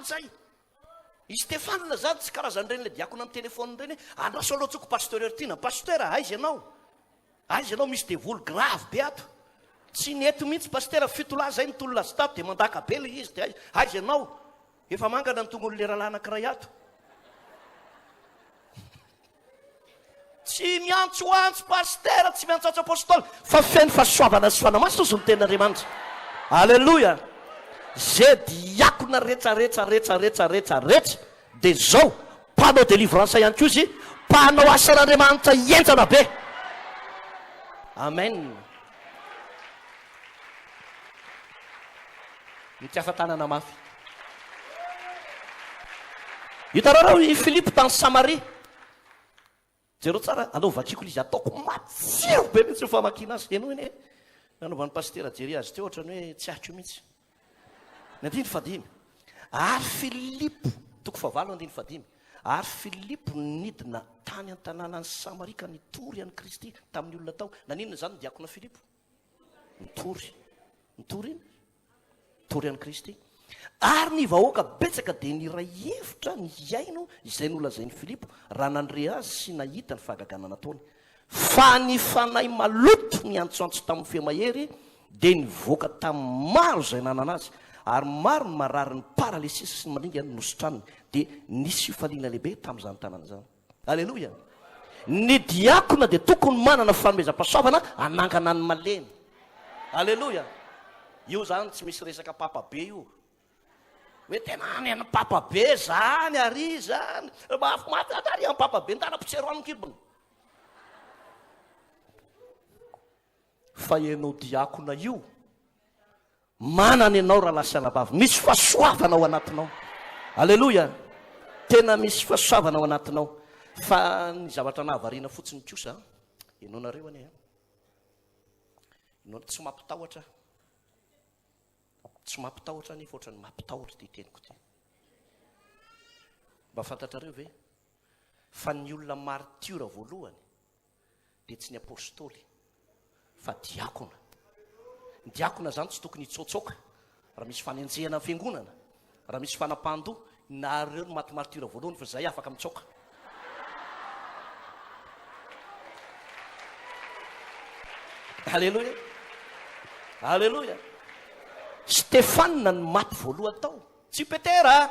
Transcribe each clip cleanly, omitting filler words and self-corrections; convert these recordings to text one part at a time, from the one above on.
faly zay. I Stefana zany tsy karazan'ireny le diakona amin'ny telefôny ireny hoe andraso alohatsoko pasteur Ertina. Pasteur, aiza ianao misy devoly grave be ato. Tsy neto mihitsy pasteur fitolahy zay nitolona azy tato dia mandaka be le izy dia aiza ianao efa mangana ny tongony le rahalahy anankiray ato. Tsy miantsoantso pasteur, tsy miantsoantso apôstôly, fa feno fahasoavana sy fanamaso ny tenin'Andriamanitra. Alleluia. Zay diakona rehetrarehetra dia zao mpanao délivrance ihany koa izy, mpanao asan'Andriamanitra enjana be. Amen. Mitiafa tanana mafy. Hitarao i Filipo tany Samaria. Jereo tsara, anao vakiko izy ataoko matsiro be mihitsy rehefa makina azy. Ianao iny nanaovan'ny pasteur jery azy teo ohatrany hoe tsy ahitro mihitsy. Ny andiny fadimy. Ary Filipo, toko favalo andiny fadimy. Ary Filipo nidina tany an-tanànan'ny Samaria ka nitory an'i Kristy tamin'ny olona tao. Naninona zany diakona Filipo? Nitory an'i Kristy. Ary ny vahoaka betsaka dia niray hevitra ny iaino izay nolazain'ny Filipo raha nandre azy sy nahita ny fahagagana nataony. Fa ny fanahy maloto ny antsoantso tamin'ny fehamahery dia nivoaka tamin'ny maro izay nanana azy. Ary maro ny marary ny paralysisy sy ny maninga nosotraniny dia nisy fifaliana lehibe tamin'izany tanàna zany. Alleloia. Ny diakona dia tokony manana fanomezam-pahasoavana anangana ny malemy. Alleloia. Io zany tsy misy resaka papa be io. Hoe tena any amin'ny papa be zany ary zany. Mahafinaritra ary amin'ny papa be ntanam-potsero amin'ny kibony. Fa ianao diakona io, manana ianao raha lasa nabavy. Misy fahasoavana ao anatinao. Alleloia. Tena misy fahasoavana ao anatinao. Fa ny zavatra nahavariana fotsiny kosa, ianao nareo anie. Ianao tsy mampitahotra. Tsy mampitahotra nefa ohatrany mampitahotra ty teniko ty. Mba fantatrareo ve? Fa ny olona martiora voalohany dia tsy ny apôstôly fa diakona. Ny diakona zany tsy tokony hitsotsoka. Raha misy fanenjehana amin'ny fiangonana, raha misy fanapahan-doha, na reo no maty martiora voalohany fa zay afaka mitsoka. Alleluia. Alleluia. Stefana ny maty voalohany tao, tsy Petera.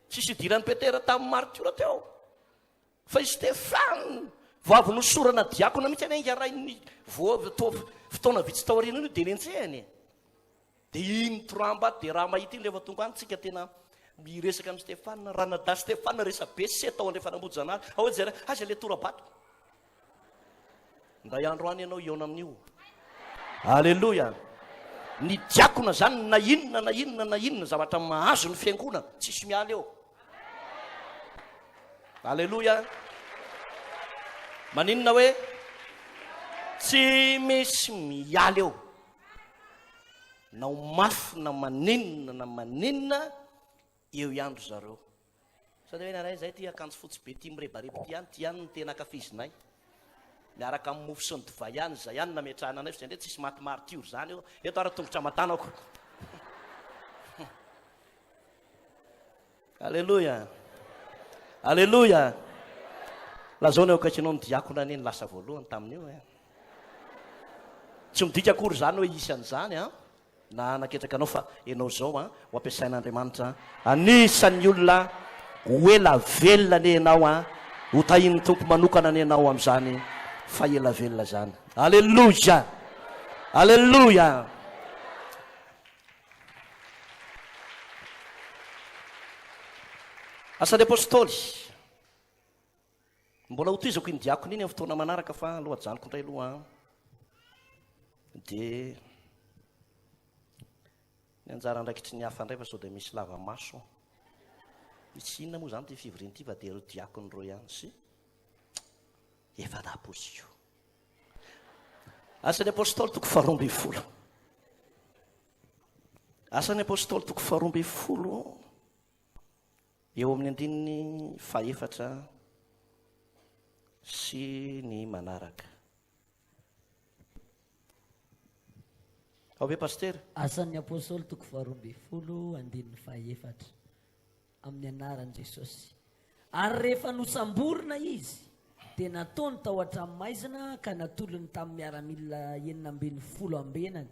Tsisy idiran'ny Petera tamin'ny martiora teo. Fa i Stefana vao avy nosorana diakona mihitsy any ingarainy fotoana vitsy tao aoriana io dia nenjehany. Dia iny tramba dia raha mahita iny rehefa tonga any tsika tena miresaka amin'ny Stefana. Raha nada Stefana resa be sy tao an'ilay fanambojana azy. Ao zay aza ilay tora-bato. Nday andro any ianao iona amin'io. Alleluia. Ny diakona zany na inona zavatra mahazo ny fiangonana tsisy miala eo. Alleluia. Maninona hoe tsy misy miala eo. Nao mafy na maninona eo iandro zareo. Sady hoe naray zay ty akanjo fotsy be ty mirebareby ty ihany ny tena kafizinay. Miaraka amin'ny mofo sy ny divay ihany zay ihany nametrahana anay fa zay tsisy maty martiora zany eo. Eto ara tongotra matanako. Alleluia. Alleluia. Lazao ny okatrinao ny diakona ny lasa voalohany tamin'io. Tsy midika akory zany hoe isan'izany na naketraka anao fa ianao zao ho ampiasain'Andriamanitra anisan'ny olona ho ela velona ny ianao ho tahin'ny tompo manokana ny ianao amin'izany fa ela velona zany. Alleluia. Alleluia. Asan'ny apôstôly. Mbola hotizako iny diakona iny amin'ny fotoana manaraka fa lohajanoko indray aloha dia ny anjara andraikitry ny hafa indray fa sao dia misy lava maso. Misy inona moa zany ty fivoriana ty fa dia ireo diakona reo ihany sy efa napozio. Asan'ny apôstôly toko 12. Asan'ny apôstôly toko 12 eo amin'ny andininy 4 sy ny manaraka. ave paster asan'ny apôstôly toko 12 andininy fahaefatra amin'ny anaran' Jesosy. Ary rehefa nosamborina izy dia nataony tao hatramin'maizina ka natolony tamin'ny miaramila 940 ambenany.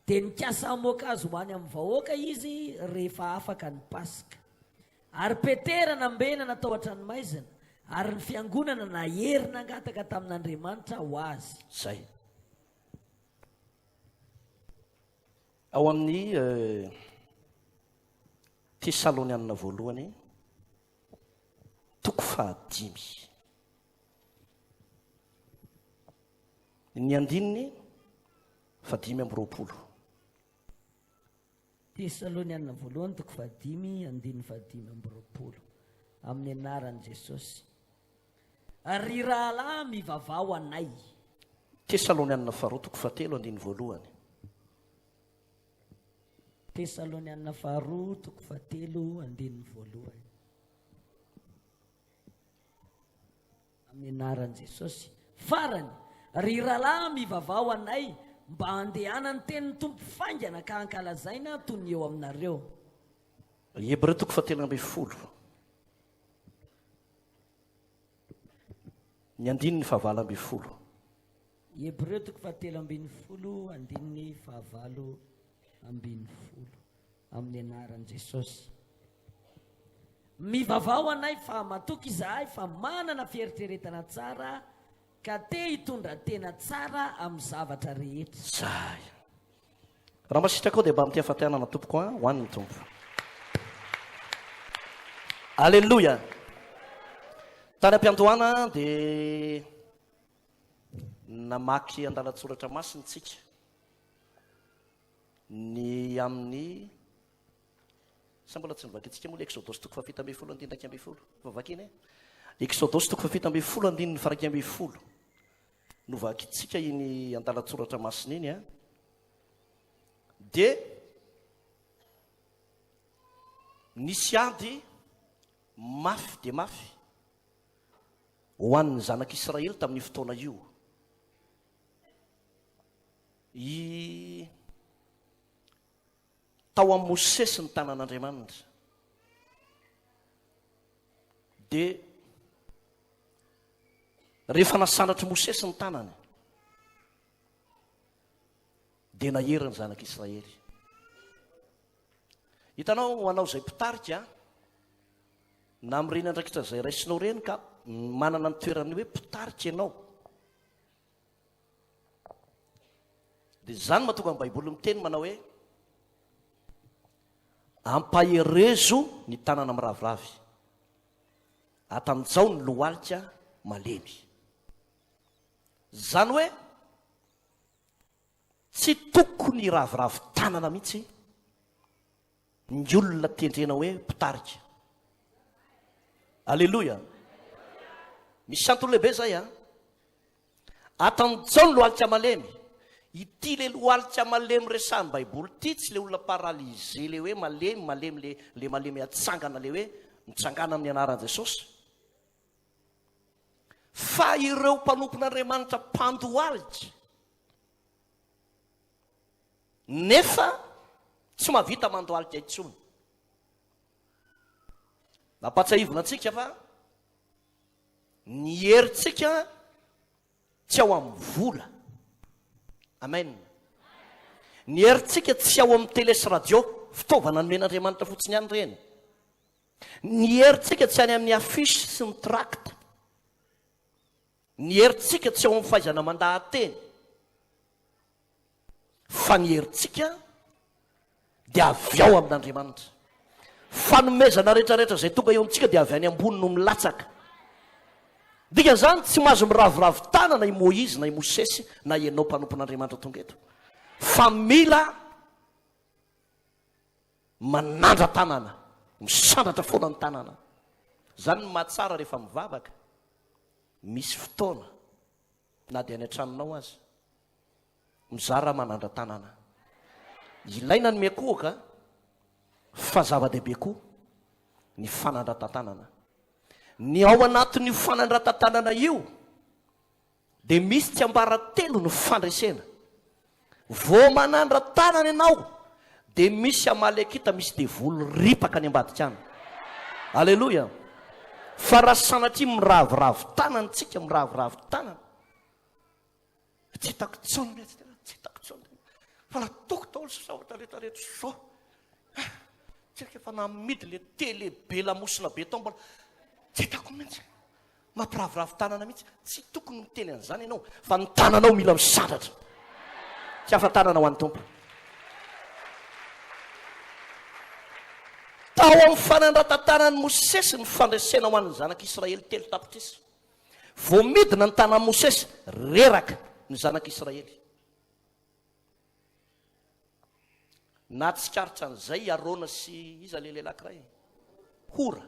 Dia nikasa amoaka azy ho any amin'ny vahoaka izy rehefa afaka ny Pasika. Ary Petera nambena natao hatranymaizina, ary ny fiangonana naherina angataka tamin'Andriamanitra ho azy. Zay. Ao amin'ny Tesalonianina voalohany toko 5 ny andininy 5:20. Tesalonianina voalohany toko 5 andininy 5:20 amin'ny anaran'i Jesosy. Ary rahalahy mivavao anay. Tesalonianina faharoa toko 7 andininy 1. Tesalonianina faharoa toko 7 andininy 1 amin'ny anaran'i Jesosy. Farany ry rahalahy mivavao anay mba andehanany tenin'ny tompo faingana ka ankalazaina toy ny eo aminareo. Hebreo toko 7:10 ny andininy 9:20. Hebreo toko 7:10 andininy 9:20 amin'ny anaran'i Jesosy. Mivavao anay fa matoky izahay fa manana fieritreretana tsara ka te hitondra tena tsara amin'ny zavatra rehetra. Zay. Raha masitraka ao dia mba amin'ny tiafatianana tompoko ho an'ny tompo. Alleluia. Tany am-piandohana dia namaky andalatsoratra masiny tsika ny amin'ny sa mbola tsy nivakintsika moa le Exodus toko 7:10 andininy 1:20 fa vakiny Exodus toko 7:10 andininy 1:20 no vakintsika iny andalatsoratra masiny iny a. Dia nisy ady mafy dia mafy ho an'ny zanak'Israely tamin'ny fotoana io. Tao amin'ny Mosesy ny tanan'Andriamanitra. Dia rehefa nasandratra Mosesy ny tanany dia naheriny zanak'Israely. Hitanao ho anao izay mpitarika na amin'ireny andraikitra izay raisinao reny ka manana ny toerany hoe mpitarika ianao. Dia izany mahatonga ny Baiboly miteny manao hoe ampaherezo ny tanana miraviravy, atanjao ny lohalika malemy. Zany hoe tsy tokony raviravy tanana mihitsy ny olona tendrena hoe mpitarika. Alleluia. Misy antony lehibe zay a. Atanjao ny lohalika malemy. Ity le lohalika malemy resahan'ny Baiboly ity tsy le olona paralysé le hoe malemy le malemy atsangana le hoe mitsangana amin'ny anaran'i Jesosy. Fa ireo mpanompon'Andriamanitra mpandohalika nefa tsy mahavita mandohalika intsony. Nampatsahivina antsika fa ny herintsika tsy ao amin'ny vola. Amen. Ny herintsika tsy ao amin'ny télé sy radio, fitaovana nomen'Andriamanitra fotsiny ihany ireny. Ny herintsika tsy any amin'ny afisy sy ny tracte. Ny herintsika tsy ao amin'ny fahaizana mandahan-teny. Fa ny herintsika dia avy ao amin'Andriamanitra. Fanomezana rehetrarehetra izay tonga eo amintsika dia avy any ambony no milatsaka. Dikan'izany tsy mahazo miraviravy tanana i Moïse na i Mosesy na ianao mpanompon'Andriamanitra tonga eto. Fa mila manandra tanana, misandratra foana ny tanana. Zany ny mahatsara rehefa mivavaka. Misy fotoana na dia any an-tranonao azy mizara manandra tanana. Ilaina ny miakohaka fa zava-dehibe koa ny fanandratan-tanana. Ny ao anatin'io fanandratan-tanana io dia misy tsy ambara telo ny fandresena. vo manandra tanana ianao dia misy amalekita misy devolo ripaka any ambadika any. Alleloia. Fa raha sanatria miravoravo tanana tsika, miravoravo tanana, tsy hitako tsona, tsy hitako tsona, fa la toko taolo sy zavatra rehetrarehetra zao. Tsika efa namidy le tele-be lamosina be tao, mbola tsy hitako mihitsy, mampiravoravo tanana mihitsy. Tsy tokony miteny an'izany ianao, fa ny tananao mila misandratra. Tsy hafa tanana ho an'ny tompo. Tao amin'ny fanandratantanan'ny Mosesy ny fandresena ho an'ny zanak'Israely telo tapitrisa. Vao midina ny tanan'i Mosesy, reraka ny zanak'Israely. Na tsikaritra an'izay Arona sy iza le lehilahy anankiray, Hora.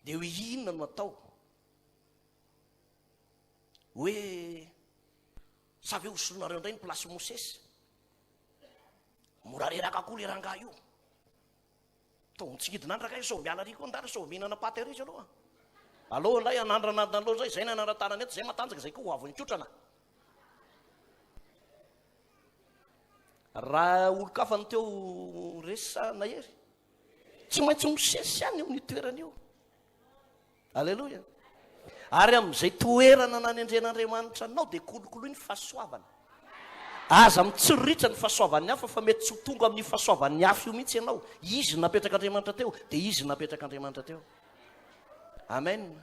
Dia hoe inona no atao? Hoe savy hosolonareo indray ny plasy Mosesy. Mora reraka koa le rangahy io. Tao tsy hidina andraka sao miala ry koa ndara sao mihinana paty ary izy aloha. Aloha lay anandranandina aloha zay nanandratanana eto, zay matanjaka, zay koa ho avy nikotrana. Raha olo-kafa ny teo resa na hery, tsy maintsy Mosesy ihany io nitoerana io. Alleloia. Ary amin'izay toerana nanendren'Andriamanitra anao dia kolokolo ny fahasoavana. Aza mitsiritra ny fahasoavan'ny hafa, fa mety tsy tonga amin'ny fahasoavan'ny hafa io mihitsy ianao. Izy napetrak'Andriamanitra teo, dia izy napetrak'Andriamanitra teo. Amen.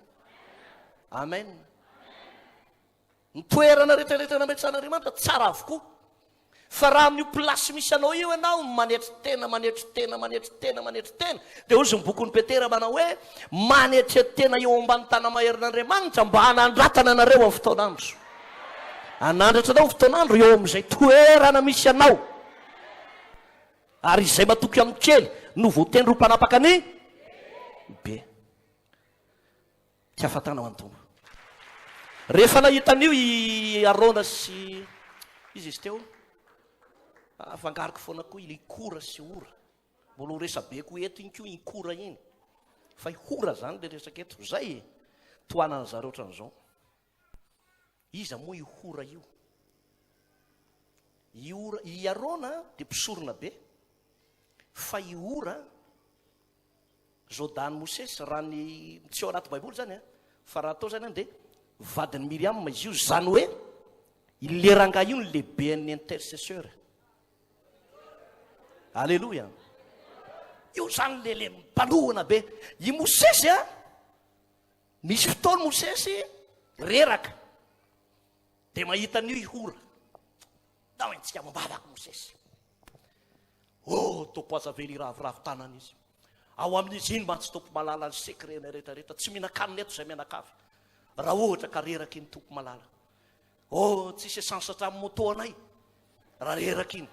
Amen. Ny toerana rehetrarehetra nametsan'Andriamanitra tsara avokoa. Fa raha amin'io plasy misy anao io ianao manetry tena, manetry tena, manetry tena, manetry tena, dia ozy ny bokon'ny Petera manao hoe manetry tena eo ambany tana maherin'Andriamanitra mba hanandratana anareo amin'ny fotoan'andro. Anandratra anao fotoan'andro eo amin'izay toerana misy anao. Ary izay matoky amin'ny kely no voateny ro mpanapaka ny be. Tsy afatana ho an'ny tombo. Rehefa nahitan'io i Arona sy izy izy teo, afangariko foana koa i Kora sy Hora. Mbola ho resabe koa eto iny koa i Kora iny. Fa i Hora zany le resaka eto. Zay toanana zareo ohatran'izao. Iza moa i Hora io? I Arona dia mpisorona be, fa i Hora Zodan'ny Mosesy, raha ny tsy ao anaty baiboly zany, fa raha atao zany dia vadin'ny Miriam izy io, zany hoe ile rangahy io ny lehiben'ny intercesseur. Alleloia. Io zany lele mpanohana be. I Mosesy misy fotoana Mosesy reraka, dia mahitan'io i Hora. Da hoentsika mambavaka Mosesy. Topo aza vely ravoravo tanana izy. Ao amin'izy iny mantsy tompo malala ny sekrena rehetrarehetra. Tsy mihinan-kanina eto izay mianakavy. Raha ohatra ka reraka iny tompo malala. Tsisy esansa hatramin'ny moto anay. Raha reraka iny.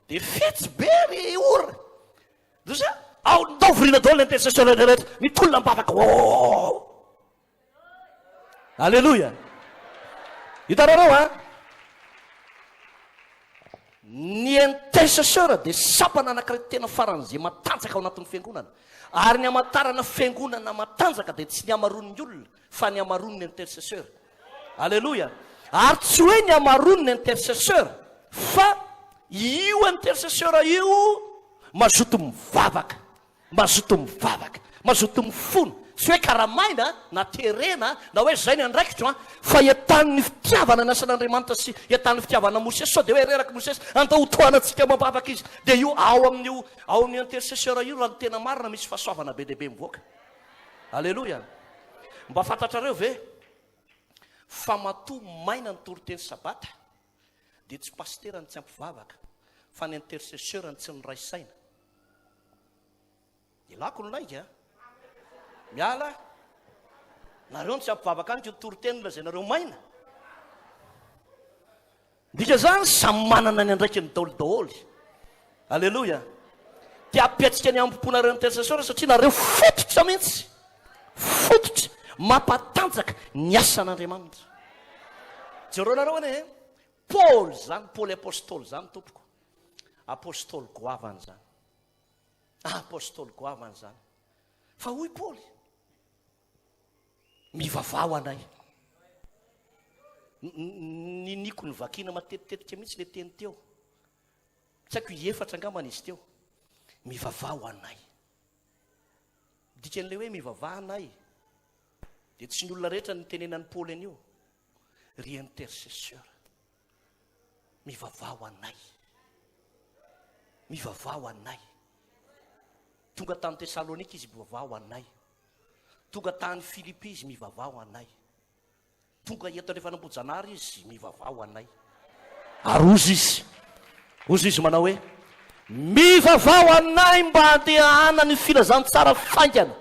Dia fetsy be ry Hora. Dosa ao ndao virina daholo ny intercesseur rehetrarehetra. Mitolona mibavaka. Alleloia. Hitanareo ny intercesseur dia sapana anankiray tena faran'izay matanjaka ao anatin'ny fiangonana. Ary ny amatarana fiangonana matanjaka dia tsy ny amaron'ny olona, fa ny amaron'ny intercesseur. Alleloia. Ary tsy hoe ny amaron'ny intercesseur, fa io intercesseur io mazoto mivavaka, mazoto mivavaka, mazoto mifono. Tsy hoe karamaina na terena na hoe zay ny andraikitro, fa etan'ny fitiavana ny asan'Andriamanitra sy etan'ny fitiavana Mosesy. Sao dia hoe reraka Mosesy andao hotoanantsika mambavaka izy. Dia io ao amin'ny intercesseur io raha ny tena marina misy fahasoavana be dehibe mivoaka. Alleloia. Mba fantatrareo ve fa matoa maina ny toroteny sabata dia tsy pastera ny tsy ampivavaka, fa ny intercesseur ny tsy ny ray saina. Ilako ny laika miala nareo ny tsy ampivavaka any, toroteny lazay nareo maina. Ndika zany samy manana ny andraikiny daolidaoly. Alleloia. Tia apetsika ny ampoponareo intercesseur satria nareo fototra mihitsy, fototra mampatanjaka ny asan'Andriamanitra. Jereo nareo ane Paul zany, Paul apôstôly zany tompoko. Apôstôly goavany zany. Apôstôly goavany zany. Fa hoy Paul, mivavao anay. niko ny vakina matetitetika mihitsy le teny teo tsy haiko efatra angambana izy teo mivavaha anay dikan'le hoe mivavaha anay dia tsy ny olona rehetra nytenenan'ny Paoly an'io ry intercesseur mivavaha anay mivavaha anay tonga tany Tesalonika izy mivavaha anay tonga tany Filipi izy mivavaha anay tonga eto rehefa nambojanary izy mivavaha anay ary ozy izy manao hoe mivavaha anay mba handehana ny filazantsara faingana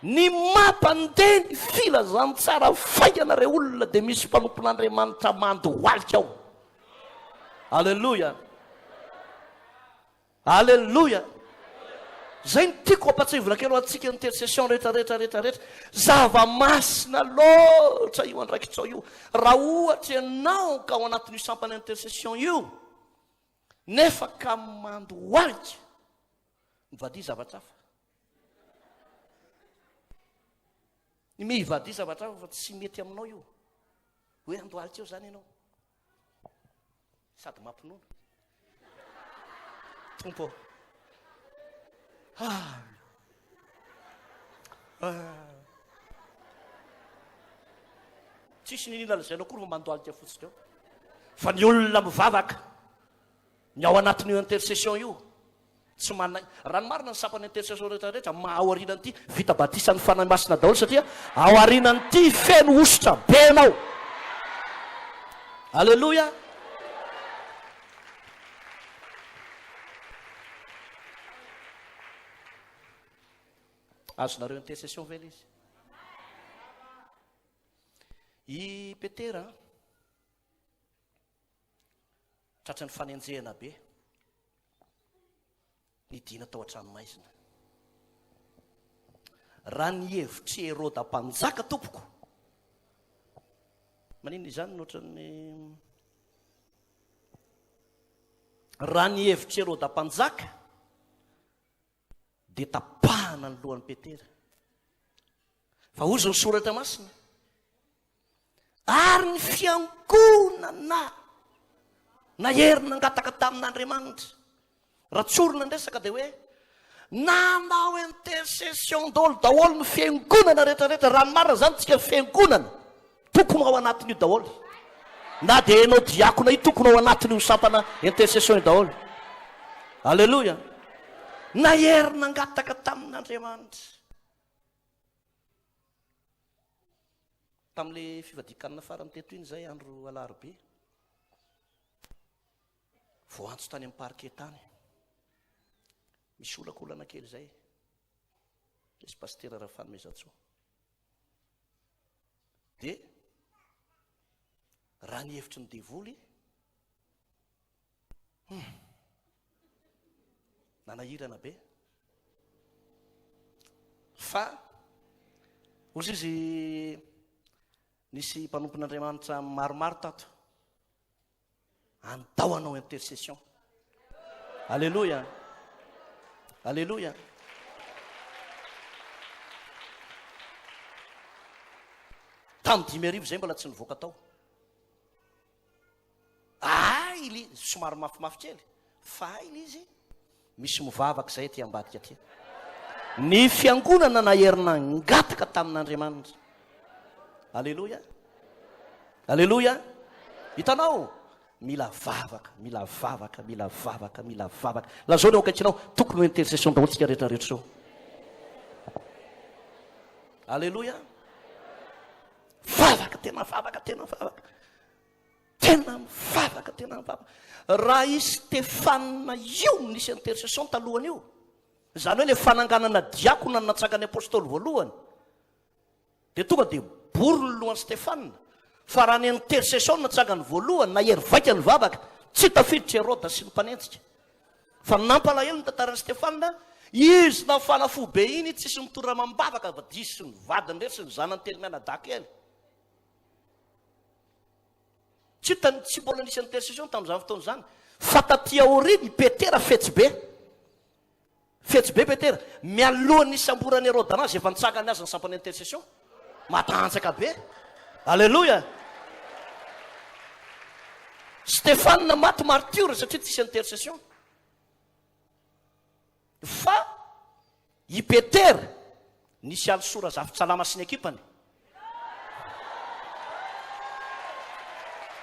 ny mampandeha ny filazantsara faingana re olona dia misy mpanompon'Andriamanitra mandohalika ao. Alleluia, alleluia. Zay ny tiako ampatsivona kely antsika intercession rehetra zava-masina loatra io andraikitsao io. Raha ohatra ianao ka ao anatin'io sampana intercession io nefa ka mandohalika mivadia zavatra hafa, mivadia zavatra hafa fa tsy mety aminao io hoe andohalika eo zany ianao sady mampinono tompo tsisy ninina lazainao koa fa mandohalika fotsiny eo fa ny olona mivavaka ny ao anatin'io intercession io tsy manay raha ny marina ny sampany intercession rehetrarehetra ao aorianan'ity vita batisan'ny fanahy masina daholo satria ao aorianan'ity feno osotra be anao. Alleluia. Azonareo intercession vela izy. I Petera tratra ny fanenjehana be nidina tao an-tranomaizina. Raha ny hevitry Herôda mpanjaka tompoko manino izany nohatran'ny raha ny hevitry Herôda mpanjaka dia tapahana ny lohan'ny Petera. Fa ozy ny soratra masina ary ny fiangonana na herina angataka tamin'Andriamanitra raha tsorona ndresaka dia hoe nanao intercession daholo ny fiangonana rehetrarehetra. Raha ny marina zany tsika fiangonana tokony ao anatin'io daholo, na dia enao diakona io tokony ao anatin'io sampana intercession io daholo. Alleluia. Na herina angataka tamin'Andriamanitra. Tamin'le fivadikanana farany teto iny zay andro alarobia voantso tany amin'ny parquet tany misy olakolana kely zay misy pasteur Rafany Mezatsoa dia raha ny hevitry ny devoly nanahirana be fa ozy izy nisy mpanompon'Andriamanitra maromaro tato andao anao intercession. Alleluia, alleluia. Tamin'ny 5 zay mbola tsy nivoaka tao ili somary mafimafy kely fa ili izy misy mivavaka zay ty ambadika ty ny fiangonana na herina ngataka tamin'Andriamanitra. Alleluia, alleluia. Hitanao mila vavaka, mila vavaka, mila vavaka, mila vavaka. Lazao ny akaikinao tokony ho intercession daholo tsika rehetrarehetra zao. Alleluia. Vavaka, tena vavaka, tena vavaka, tena mivavaka, tena mivavaka. Raha i Stefana io nisy intercession talohany io, zany hoe le fananganana diakona natsangany apôstôly voalohany, dia tonga dia bory ny lohan'ny Stefana. Fa raha ny intercession natsangany voalohany na hery vaika ny vavaka tsy tafiditra Herôda sy ny mpanenjika. Fa nampalahelo ny tantaran'ny Stefana, izy nafana fo be iny tsisy mitorana mambavaka fa disy ny vadiny rehetra sy ny zanany telo mianadaky ely. Tsy mbola nisy intercession tamin'izany fotoana zany. Fa taty aoriany Petera fetsy be Petera mialohan'ny samborany Herôda anazy efa nitsangany azy ny sampany intercession matanjaka be. Alleluia. Stefana maty martyre satria tsisy intercession. Fa i Petera nisy alosora zavitsalama sy ny ekipany.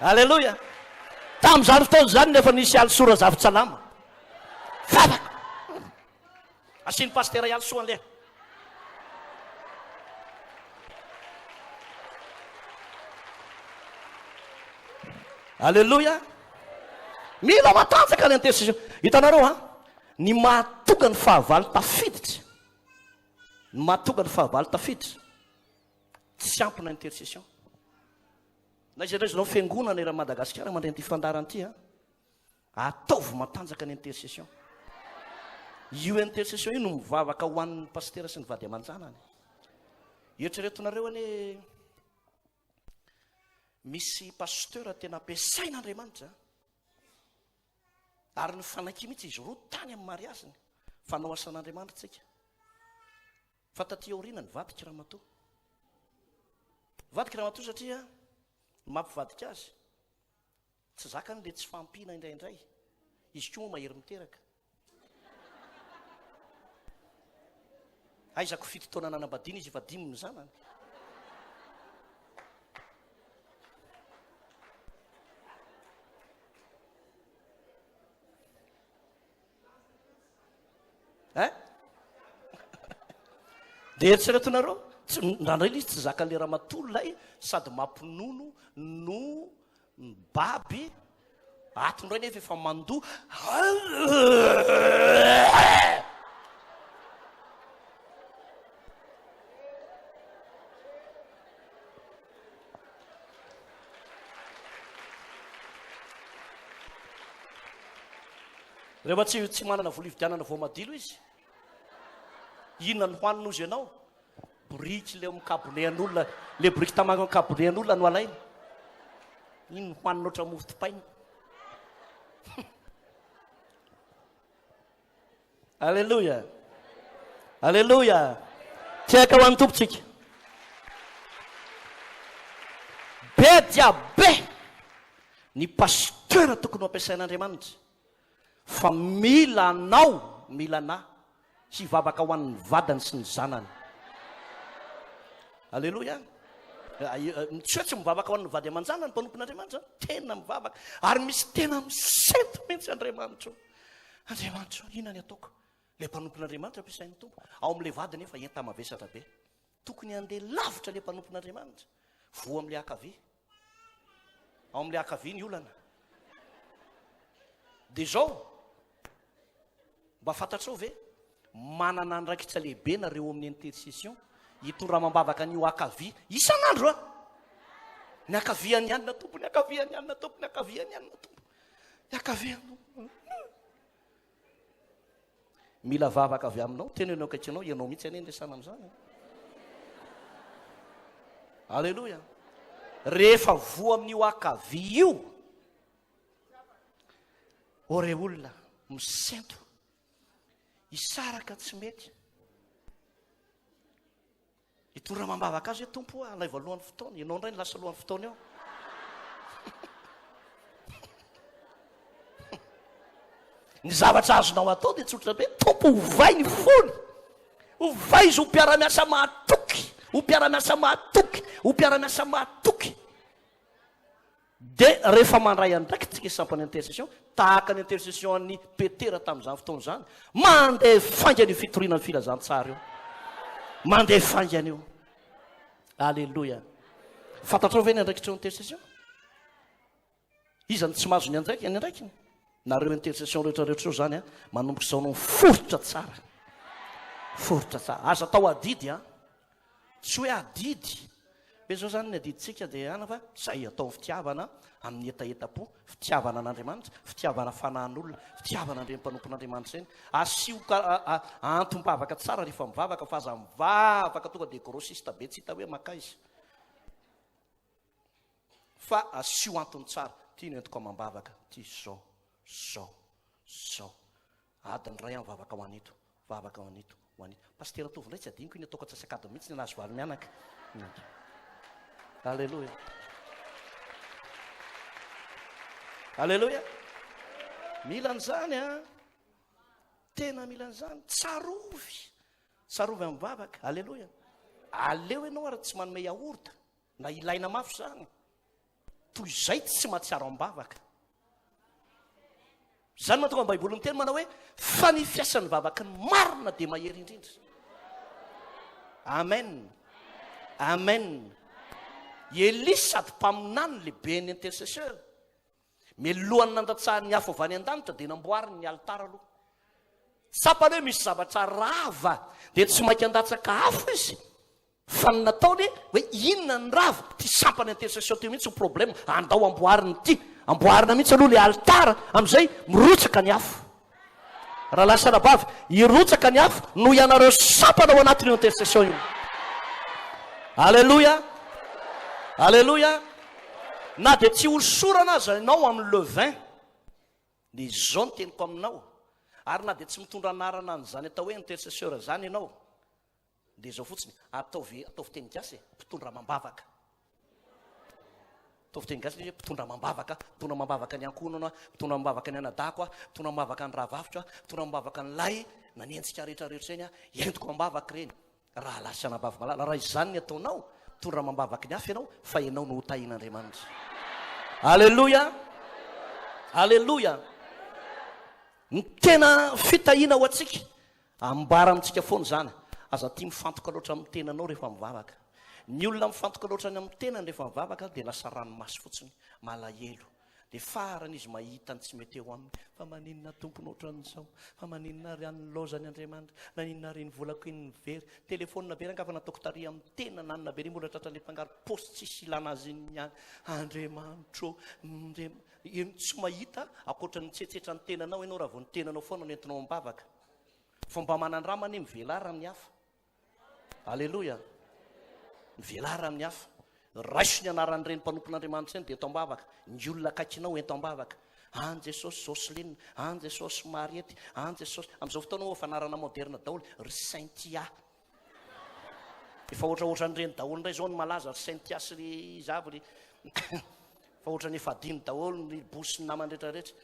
Alleloia. Tamin'izany fotoana zany nefa nisy alosora zavitsalama. Vavaka. Asiany pastera ialosoa an'le. Alleloia. Mila matanjaka ny intercession. Hitanareo ny mahatonga ny fahavalo tafiditra. Ny mahatonga ny fahavalo tafiditra. Tsy ampina intercession. Na izy rezinao fiangonana era Madagasikara mandray an'ity fandarana ity ataovy matanjaka ny intercession. Io intercession io no mivavaka ho an'ny pastera sy ny vady aman-janany. Eritreretonareo ane misy pasteur tena ampiasain'Andriamanitra ary ny fanaky mihitsy izy roa tany amin'ny mariaziny fanao asan'Andriamanitra tsika. Fa taty aoriana ny vadika Ramatoa. Vadika Ramatoa satria mampivadika azy tsy zakany le tsy fampina indraindray. Izy koa mahery miteraka. Aizako fito taona nanambadiana izy efa 5 ny zanany. Dia eritreretonareo ndrandray izy tsy zakan'le Ramatoa lay sady mampinono no baby atondray nefa efa mandoa. Rehefa tsy manana vola ividianana voamadilo izy, inona ny hoanina ozy ianao? Briky le mikabonean'olona, le briky tamagna mikabonean'olona no alaina. Iny ny hoanina oatra mofo dipaina. Alleluia. Alleluia. Tiaka ho an'ny tompontsika. Be dia be ny pasteur tokony ho ampiasain'Andriamanitra. Fa mila anao, mila na sy vavaka ho an'ny vadany sy ny zanany. Alleluia. Tsy mivavaka ho an'ny vady aman-janany mpanompon'Andriamanitra, tena mivavaka. Ary misy tena misento mihitsy Andriamanitra. Andriamanitra, inona ny ataoko? Le mpanompon'Andriamanitra ampiasain'ny tompo. Ao amin'le vady nefa enta mavesatra be. Tokony andeha lavitra le mpanompon'Andriamanitra. Voa amin'le akavia. Ao amin'le akavia ny olana. Dia zao mba fantatrao ve manana andraikitra lehibe nareo amin'ny intercession hitondra mambavaka ny akavia isan'andro ny akaviany ihany na tompo, ny akaviany ihany na tompo, ny akaviany ihany na tompo, ny akaviany. Mila vavaka avy aminao, tenenao kaikanao ianao mihitsy ane ndresana amin'izany. Alleluia. Rehefa voa amin'io akavia io, ore olona misento isaraka tsy mety hitondra mambavaka azy hoe tompo alaiva lohan'ny fotoana, ianao indray ny lasa lohan'ny fotoana eo. Ny zavatra azonao atao dia tsotra be, tompo ovay ny fony, ovay izy ho mpiara-miasa mahatoky, ho mpiara-miasa mahatoky, ho mpiara-miasa mahatoky. Dia rehefa mandray andraiky tsika sampany intercession, tahaka ny intercession an'ny Petera tamin'izany fotoana izany, mandeha faingany fitoriana ny filazantsara eo, mandeha faingany eo. Alleluia. Fantatrao ve ny andraikitra eo intercession? Izany tsy mahazo ny andraiky, ny andraikiny. Nareo intercession rehetrarehetra eo zany manomboka izao no forotra tsara. Forotra tsara. Aza atao adidy tsy hoe adidy. Be zao zany ny adiditsika dia ana fa zay atao fitiavana amin'ny etaeta-po, fitiavana an'Andriamanitra, fitiavana fanahin'olona, fitiavana mpanompon'Andriamanitra eny. Asio antom-bavaka tsara rehefa mivavaka, fa aza mivavaka tonga dia grossiste be tsy hita hoe maka izy. Fa asio antony tsara, tia ny entiko mambavaka, tia zao. Adiny ray mivavaka ho anito, vavaka ho anito, ho anito. Pastera tovy indray tsy adiniko iny ataoko atsasakadiny mihitsy ny anazy valo mianaka. Alleluia. Alleloia. Mila an'izany a, tena mila an'izany, tsarovy amin'ny vavaka. Alleloia. Aleo ianao ary tsy manome yaorta na ilaina mafy zany, toy izay tsy mahatsiaro am-bavaka. Zany mahatonga ny baiboly miteny manao hoe fa ny fiasan'ny vavaka ny marina dia mahery indrindra. Amen. Amen. Elisa sady mpaminany lehibe ny intercesseur, milohany nandatsahany hafa avy any an-danitra dia namboariny ny altara aloha. Sapany hoe misy zavatra rava dia tsy mainka andatsaka afo izy, fa ny nataony hoe inona ny rava ty sampany intercesseur ty mihitsy problème, andao amboariny ty, amboarina mihitsy aloha le altara, am'izay mirotsaka ny afo. Raha lasa rabavy irotsaka ny afo no ianareo sampana ao anatin'io intercession io. Alleluia. Alleluia. Na dia tsy hosorana aza ianao amin'ny levain, dia izao no teniko aminao, ary na dia tsy mitondra anarana an'izany atao hoe intercesseur zany ianao, dia izao fotsiny, ataovy teny gasy, mpitondra mambavaka. Ataovy teny gasy, mpitondra mambavaka ny ankonana, mpitondra mambavaka ny anadako, mpitondra mambavaka ny rahavavitra, mpitondra mambavaka ny lay, na ny endrika rehetrarehetra eny, entiko mambavaka reny. Raha lasa nabavaka malala, raha izany ny ataonao, mpitondra mambavaka ny hafa ianao, fa ianao no hotahin'Andriamanitra. Alleluia. Alleluia. Ny tena fitahiana ho antsika, ambara amintsika foana zany, aza tia mifantoka loatra amin'ny tenanao rehefa mivavaka. Ny olona mifantoka loatra ny amin'ny tenany rehefa mivavaka dia lasa ranomasy fotsiny, malahelo. Dia farany izy mahita ny tsy mety eo aminy, fa maninona tompony ohatran'izao, fa maninona ary an'ny lozany Andriamanitra, naninona ary ny volako iny very, telefônina be rangafa nataoko taria amin'ny tena nanina be, mbola tratran'ilay mpangaro posy tsisy ilana azy iny ihany. Andriamanitra tsy mahita akoatra ny tsetsetra ny tenanao ianao, raha vao ny tenanao foana no entinao mibavaka. Fomba manany raha mane mivelara amin'ny hafa. Alleluia. Mivelara amin'ny hafa. Raiso ny anaran'ireny mpanompon'Andriamanitra eny dia eto ambavaka. Ny olona akaikinao eto ambavaka. An Jesosy Joseline, an Jesosy Mariety, an Jesosy. Amin'izao fotoana efa anarana moderna daholo, ry Saintia. Efa ohatraohatran'ireny daholo indray izao ny malaza, ry Saintia sy ry zavy, fa ohatran'ny efa adiny daholo ny bosy ny namany rehetrarehetra.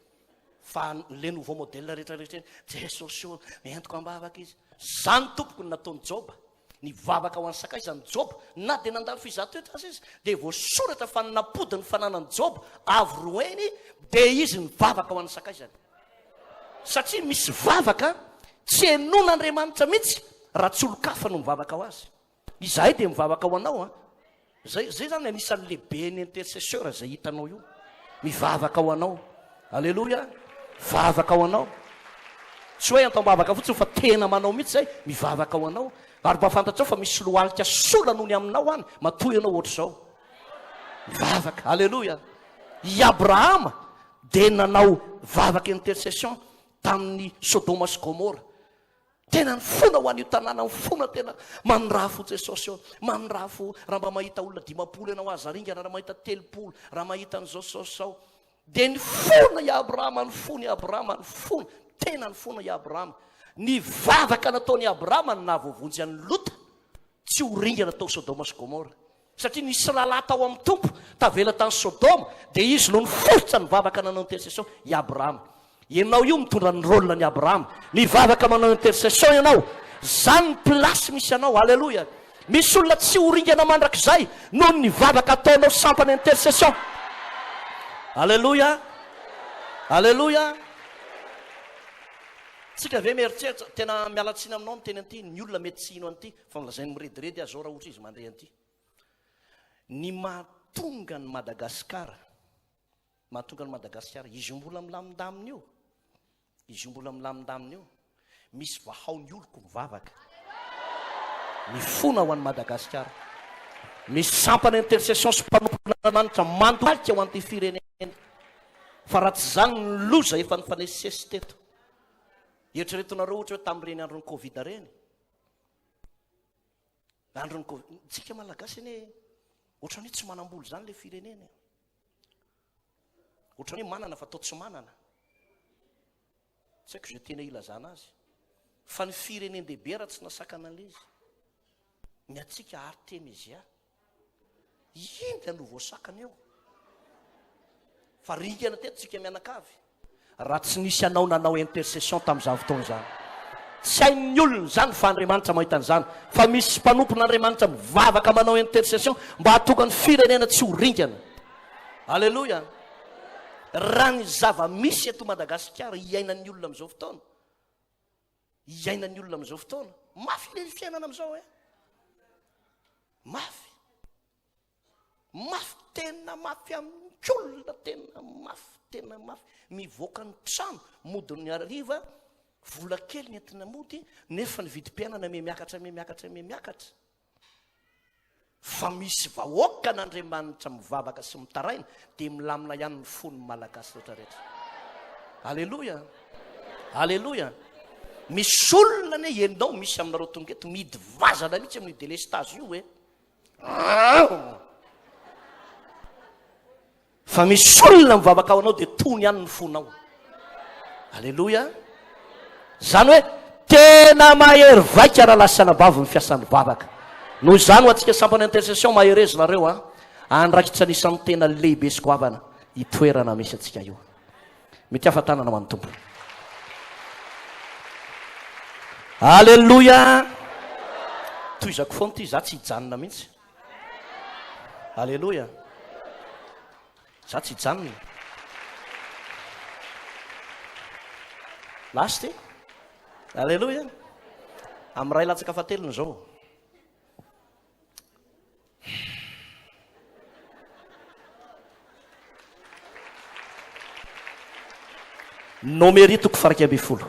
Fa le nouveau modèle rehetrarehetra eny, Jesosy io entiko ambavaka izy. Zany tompoko ny nataony Job. Ny vavaka ho an'ny sakay izany Job, na dia nandalo fizato eto azy izy, dia voasoratra fa napody ny fananany Job avy roeny, dia izy ny vavaka ho an'ny sakay izany. Satria misy vavaka tsy henon'Andriamanitra mihitsy raha tsy olo-kafa no mivavaka ho azy. Izahay dia mivavaka ho anao. Zay zany anisan'ny lehibe ny intercesseur izay hitanao io, mivavaka ho anao. Alleluia. Vavaka ho anao. Tsy hoe atao-bavaka fotsiny fa tena manao mihitsy zay, mivavaka ho anao. Ary mahafantatrao fa misy lohalika sola noho ny aminao any, matoy ianao ohatr'izao. Mivavaka. Alleluia. I Abrahama dia nanao vavaka intercession tamin'ny Sodoma sy Gomora. Tena ny fona ho an'io tanàna, ny fona tena mandrafo Jesosy eo, mandrafo raha mba mahita olona 50 ianao azaringana, raha mahita 30, raha mahita an'izao sao. Dia ny fona i Abrahama, ny fona i Abrahama, ny fona, tena ny fona i Abrahama. Ny vavaka nataony Abrahama ny nahavoavonjy an'ny Lota, tsy ho ringana tao Sodoma sy Gomora. Satria nisy lalà tao amin'ny tompo, tavela tany Sodoma, dia izy no nifototra ny vavaka nanao intercession i Abrahama. Ianao io mitondra ny rôlina ny Abrahama, mivavaka manao intercession ianao, zany ny plasy misy anao. Alleluia. Misy olona tsy ho ringana mandrakizay noho ny vavaka ataonao sampana intercession. Alleluia. Alleluia. Tsika ve mieritreritra tena mialatsiny aminao ny teny an'ity, ny olona mety tsy hino an'ity, fa milazainy mirediredy azy zao raha ohatra izy mandray an'ity. Ny mahatonga ny Madagasikara, izy mbola milamindamina io, misy vahaony oloko mivavaka, mifona ho an'ny Madagasikara, misy sampana intercession sy mpanompon'Andriamanitra mandohalika ho an'ity firenena. Fa raha tsy zany ny loza efa nifanesisesy teto. Eritreretonareo ohatra hoe tamin'ireny andron'ny Covid reny, andron'ny Covid, tsika malagasy eny ohatrany hoe tsy manam-bola zany le firenena, ohatrany hoe manana fa atao tsy manana. Tsy haiko izay tena ilazana azy, fa ny firenena dehibe raha tsy nasakana an'ilay izy. Ny atsika Artemisia, iny dia no voasakana eo. fa ringana teto tsika mianakavy raha tsy nisy anao nanao intercession tamin'izany fotoana zany. Tsy hain'ny olona zany fa Andriamanitra mahita an'izany, fa misy mpanompon'Andriamanitra mivavaka manao intercession mba hatoka ny firenena tsy ho ringana. Alleloia. Raha ny zava-misy eto Madagasikara iainan'ny olona amin'izao fotoana, iainan'ny olona amin'izao fotoana, mafy le fiainana amin'izao mafy tena mafy amin'ny olona, tena mafy mivoaka ny trano modiny ariva, vola kely ny entina mody nefa ny vidim-piainana miakatra. Fa misy vahoaka n'Andriamanitra mivavaka sy mitaraina dia milamina ihany ny fon'ny malagasy rehetrarehetra. Alleluia. Misy olona ne ianao misy aminareo tonga eto mihidy vazana mihitsy amin'ny délestage io fa misy olona mivavaka ao anao dia tony ihany ny fonao. Alleluia. Zany hoe tena mahery vaika raha lasana bavy ny fiasan'ny vavaka. Noho izany ho atsika sampana intercession maherezy nareo andrakitra anisan'ny tena lehibe sy goavana itoerana misy atsika io. Mety afa-tanana ho an'ny tompo. Alleluia. Toizako foana ty za tsy hijanona mihitsy. Alleluia. Za tsy hijanona. Lasy ty. Alleluia. Amin'ny ray latsaka fatelony zao. Nomeritoko faraka amby folo.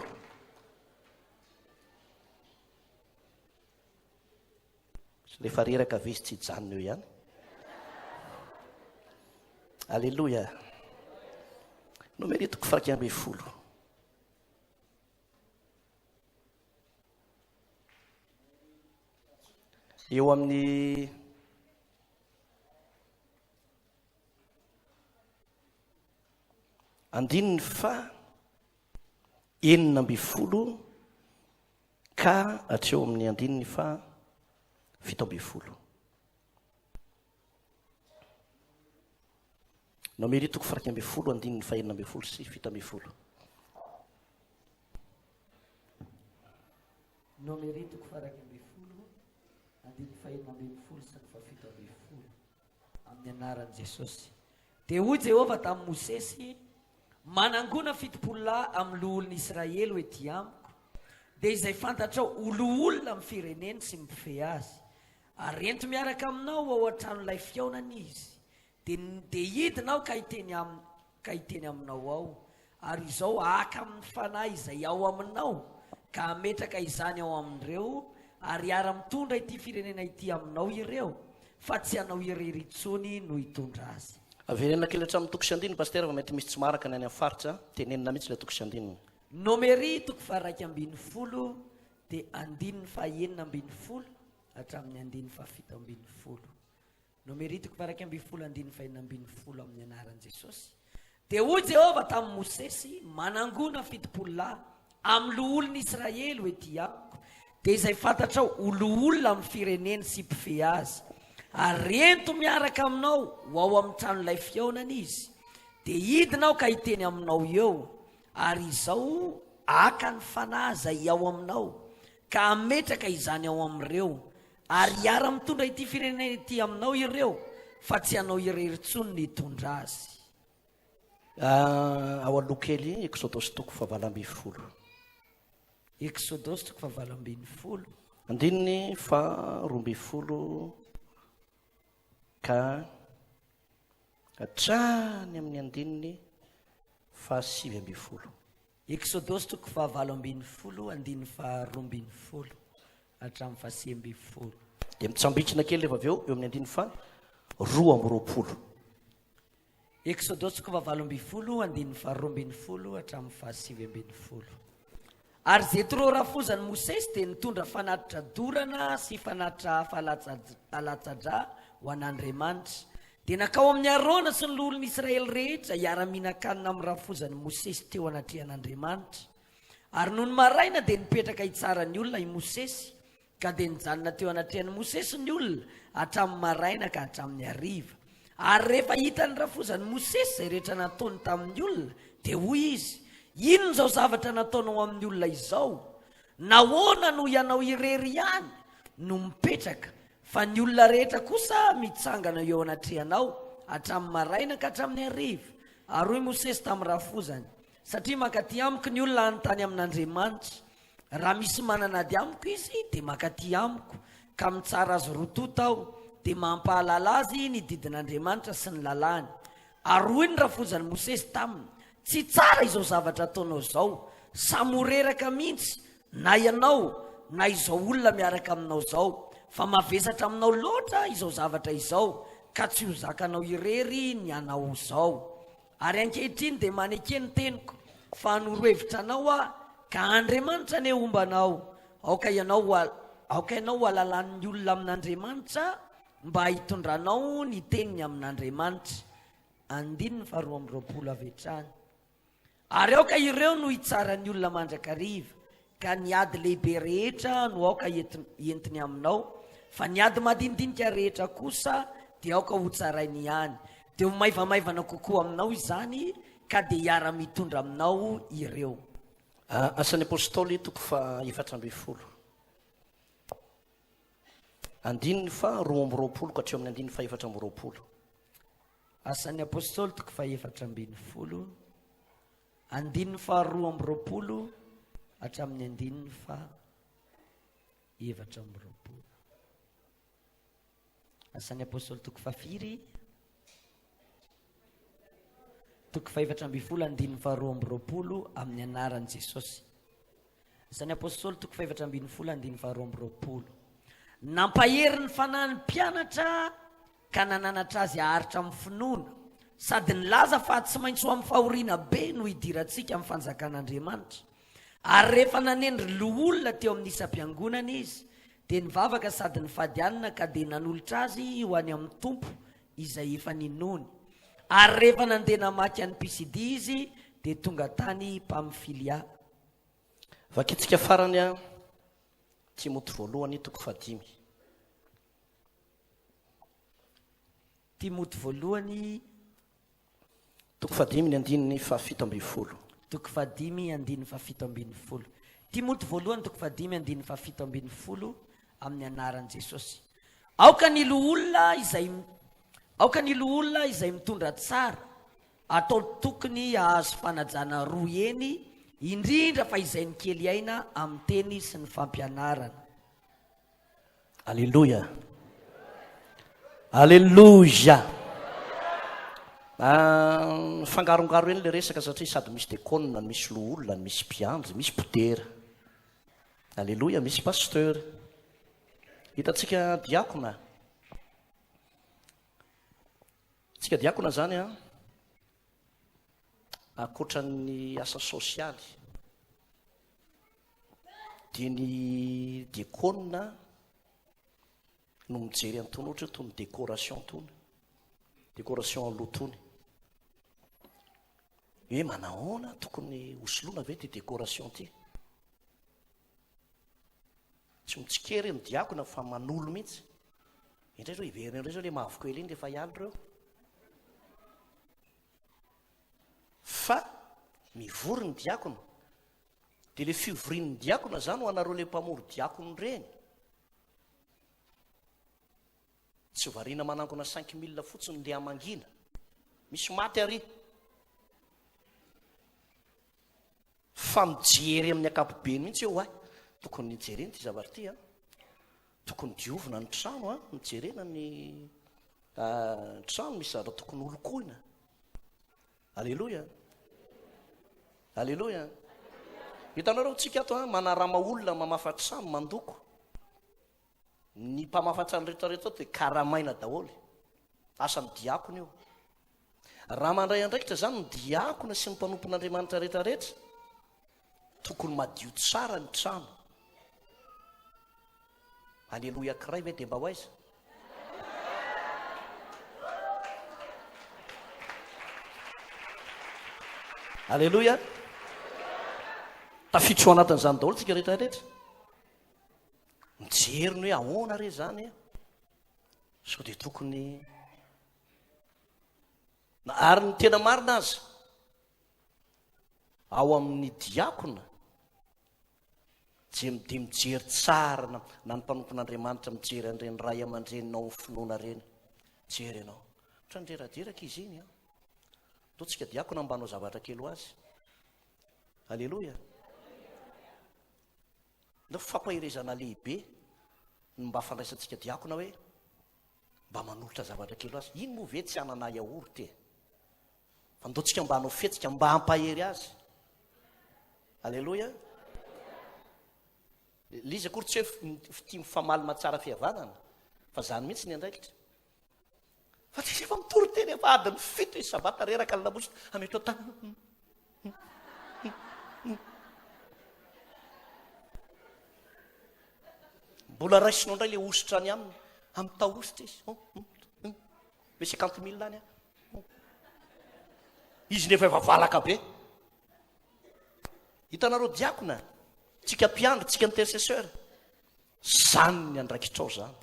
Lefa reraka vizy tsy hijanona eo ihany. Alleluia. Nomeritoko faraka amby folo. Eo amin'ny andininy fa enina amby folo ka hatreo amin'ny andininy fa fito amby folo. Nomeritoko faraka amby folo, andininy fa enina amby folo sy fito amby folo. Nomeritoko faraka amby folo, andininy fa enina amby folo sy fa fito amby folo. Amin'ny anaran'i Jesosy. Dia hoy Jehovah tamin'i Mosesy, manangona fitopolona amin'ny loholon'ny Israely hoe ety amiko, dia izay fantatrao oloolona amin'ny fireneny sy mifehy azy. Ary ento miaraka aminao ao an-tranon'ilay fiaonana izy, dia hidinao ka hiteny aminao ao, ary izao aka amin'ny fanahy izay ao aminao ka ametraka izany ao amin'ireo, ary ara-mitondra ity firenena ity aminao ireo, fa tsy hanao irery intsony no hitondra azy. Averena kely hatramin'ny toko sy andininy pasteur fa mety misy tsy maraka ny any amin'ny faritra, tenenina mihitsy ilay toko sy andininy. Nomeritoko faraka ambin'ny folo, dia andininy fa enina ambin'ny folo hatramin'ny andininy fa fito ambin'ny folo. Nomeritoko faraka ambin'ny folo, andininy fa enina ambin'ny folo amin'ny anaran'i Jesosy. Dia hoy Jehovah tamin'i Mosesy, manangona fitopolona amin'ny loholon'ny Israely hoe ety amiko, dia izay fantatrao oloolona amin'ny fireneny sy mpifehy azy. Ary ento miaraka aminao ho ao amin'ny tranon'ilay fiaonana izy, dia hidinao ka hiteny aminao eo, ary izao aka ny fanahy izay ao aminao ka ametraka izany ao amin'ireo, ary ara-mitondra ity firenena ity aminao ireo, fa tsy hanao irery intsony ny hitondra azy. Ao aloha kely Exodosy toko fa valo ambin'ny folo. Exodosy toko fa valo ambin'ny folo, andininy fa roa ambin'ny folo ka hatrany amin'ny andininy fa sivy ambin'ny folo. Exodosy toko fa valo ambin'ny folo, andininy fa roa ambin'ny folo hatramin'ny fa sivy ambin'ny folo. Dia mitsambikina kely rehefa avy eo amin'ny andininy fa roa amby roapolo. Exodosy toko fa valo ambin'ny folo, andininy fa roa ambin'ny folo hatramin'ny fa sivy ambin'ny folo. Ary Jetro rafozan'i Mosesy dia nitondra fanatitra dorana sy fanatitra fahalatsadra ho an'Andriamanitra. Dia nakao amin'ny Arona sy ny loholon'ny Israely rehetra hiara-mihinan-kanina amin'ny rafozan'i Mosesy teo anatrehan'Andriamanitra. Ary noho ny maraina dia nipetraka hitsaran'ny olona i Mosesy, ka dia nijanona teo anatrehan'i Mosesy ny olona hatramin'ny maraina ka hatramin'ny hariva. ary rehefa hitany rafozany Mosesy zay rehetra nataony tamin'ny olona dia hoy izy, inona zao zavatra nataonao amin'ny olona izao? Nahoana no ianao irery ihany no mipetraka, fa ny olona rehetra kosa mitsangana eo anatrehanao hatramin'ny maraina ka hatramin'ny hariva. Ary hoy Mosesy tamin'ny rafozany, satria mankaty amiko ny olona anontany amin'Andriamanitra. Raha misy mananady amiko izy dia mankaty amiko, ka mitsara azy rotota aho, dia mampahalala azy ny didin'Andriamanitra sy ny lalàny. Ary hoy ny rafozany Mosesy taminy, tsy tsara izao zavatra ataonao zao, samoreraka mihitsy na ianao na izao olona miaraka aminao zao, fa mavesatra aminao loatra izao zavatra izao, ka tsy ho zakanao irery ny anao zao. Ary ankehitriny dia maneke ny teniko, fa hanorohevitra anao ka Andriamanitra ny ombanao, aoka ianao halalan'ny olona amin'Andriamanitra mba hitondranao ny teniny amin'Andriamanitra. 2:20 avetrany. Ary aoka ireo no hitsara ny olona mandrakariva, ka ny ady lehibe rehetra no aoka entiny aminao, fa ny ady madinidinika rehetra kosa dia aoka ho tsarainy ihany. Dia ho maivamaivana kokoa aminao izany, ka dia hiara-mitondra aminao ireo. Asan'ny apôstôly toko fa 4:20. 2:20 ka hatreo amin'ny 2:420. Asan'ny apôstôly toko fa 4:20, 2:20 hatramin'ny 2:420. Asan'ny apôstôly toko fa 4, toko fa 4:20, 2:20 amin'ny anaran'i Jesosy. Asan'ny apôstôly toko fa 4:20, 2:20. Nampahery ny fanahy ny mpianatra ka nananatra azy aharitra amin'ny finoana, sady nilaza fa tsy maintsy ho amin'ny fahoriana be no hidirantsika amin'ny fanjakan'Andriamanitra. Ary rehefa nanendry loholona teo amin'ny isam-piangonana izy, dia nivavaka sady nifadianina ka dia nanolotra azy ho any amin'ny tompo izay efa ninony. Ary rehefa nandeha namaky any Pisidia izy, dia tonga tany Pamfilia. Vakitsika farany a Timoty voalohany toko fa 5. Timoty voalohany toko fa 5 ny andininy fa 7:20. toko fa 5 andininy fa 7:20. Timoty voalohany toko fa 5 andininy fa 7:20 amin'ny anaran'i Jesosy. Aoka ny loholona izay mitondra tsara, atao tokony ahazo fanajana roa eny, indrindra fa izay ny kely aina amin'ny teny sy ny fampianarana. Alleluia. Alleluia. Fangarongaro eny le resaka satria sady misy dekona, misy loholona, misy mpiandry, misy potera. Alleluia, misy pasteur. Hitatsika diakona. Tsika diakona zany a akoatran'ny asa sosialy, dia ny dekona no mijery antony ohatra toy ny décoration tony, décoration aloha tony. Hoe manahoana tokony hosoloana ve ty décoration ty? Tsy mitsikery ny diakona fa manolo mihitsy. Indray zao iverina indray zao le mavokely iny rehefa hialy reo. Fa mivory ny diakona, dia le fivorian'ny diakona zany ho anareo le mpamory diakona reny. Tsy variana manangona 5 000 fotsiny le amangina, misy maty ary. Fa mijery amin'ny ankapobeny mihitsy eo, tokony nijerena ty zavatra ty, tokony diovina ny trano, mijerena ny trano misy zavatra tokony holokoina. Alleluia. Alleluia. Hitanareo tsika ato manarama olona mamafa trano mandoko. Ny mpamafa trano rehetrarehetra dia karamaina daholo. Asan'ny diakona io. Raha mandray andraikitra zany ny diakona sy ny mpanompon'Andriamanitra rehetrarehetra, tokony madio tsara ny trano. Alleluia kiray ve dia mba ho aiza? Alleluia. Tafiditra ao anatin'izany daholo tsika rehetrarehetra. Mijery ny hoe ahoana re zany, sao dia tokony ary ny tena marina azy ao amin'ny diakona de mijery tsara na ny mpanompon'Andriamanitra mijery an'ireny ray aman-dreninao ny finoana reny jery ianao otra nydreraderaka izy iny ataontsika diakona mbanao zavatra kely ho azy. Alleloia. Na fampahirezana lehibe ny mba fandraisantsika diakona hoe mba manolotra zavatra kely ho azy. Iny moa ve tsy anana yaourt fa ndotsika mba hanao fetsika mba hampahery azy. Alleloia. Liza kory tsy hoe tia mifamalina tsara fihavanana fa zany mihitsy ny andraikitra fa tsy efa mitory teny efa adiny fito izy sabata reraka ny lamosina ametro tana mbola raisinao indray le ositra any aminy amin'ny taositra izy me 50 000 any izy nefa efa valaka be. Hitanareo diakona, tsika mpiandro, tsika intercesseur, zany ny andraikitrao zany.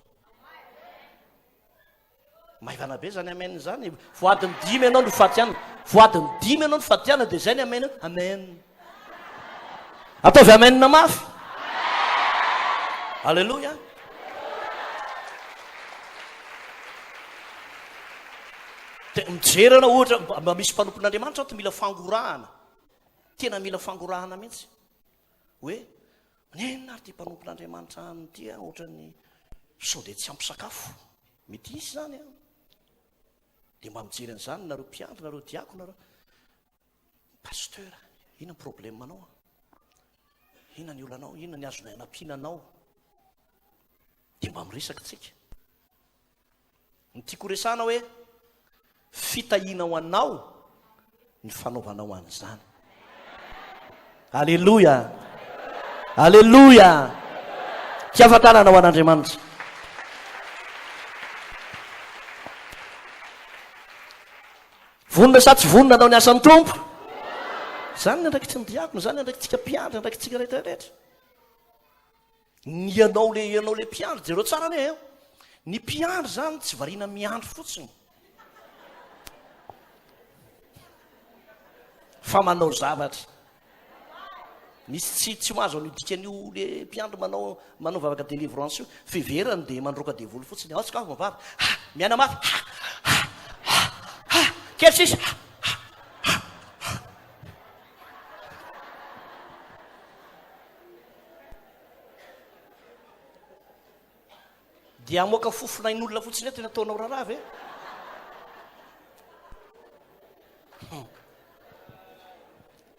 Maivana be zany amen zany. Voadiny 5 ianao no fatiana. Voadiny 5 ianao no fatiana dia zay ny amen. Amen. Ataovy amen na mafy. Alleluia. Mijery anao ohatra mba misy mpanompon'Andriamanitra to mila fangorahana. Tena mila fangorahana mihitsy. Hoe nenona ary ty mpanompon'Andriamanitra anyty ohatra ny sao dia tsy ampy sakafo. Mety isy zany dia mba mijery an'izany nareo mpiandro, nareo diako, nareo pasteur, inona ny problème anao? Inona ny olanao? Inona ny azonay anampiananao? Dia mba miresaka tsika. Ny tiako resana hoe fitahiana ho anao ny fanaovanao an'izany. Alleluia. Alleluia. Tsy afantarana ho an'Andriamanitra. Vonona sa tsy vonona anao ny asan'ny tompo? Zany ny andraikitsy ny diakona, zany ny andraikitsika mpiandry, andraikitsika rehetrarehetra. Ny ianao le mpiandry, jereo tsara ne eo. Ny mpiandry zany tsy variana miandry fotsiny. Fa manao zavatra. Misy tsy mahazo an'io dikany le mpiandro manao vavaka délivrance io, feverany dia mandroaka devoly fotsiny. Ao tsika mavava. Miana mafy. Kely sisa. Dia amoaka fofonain'olona fotsiny tena ataonao raharaha ve?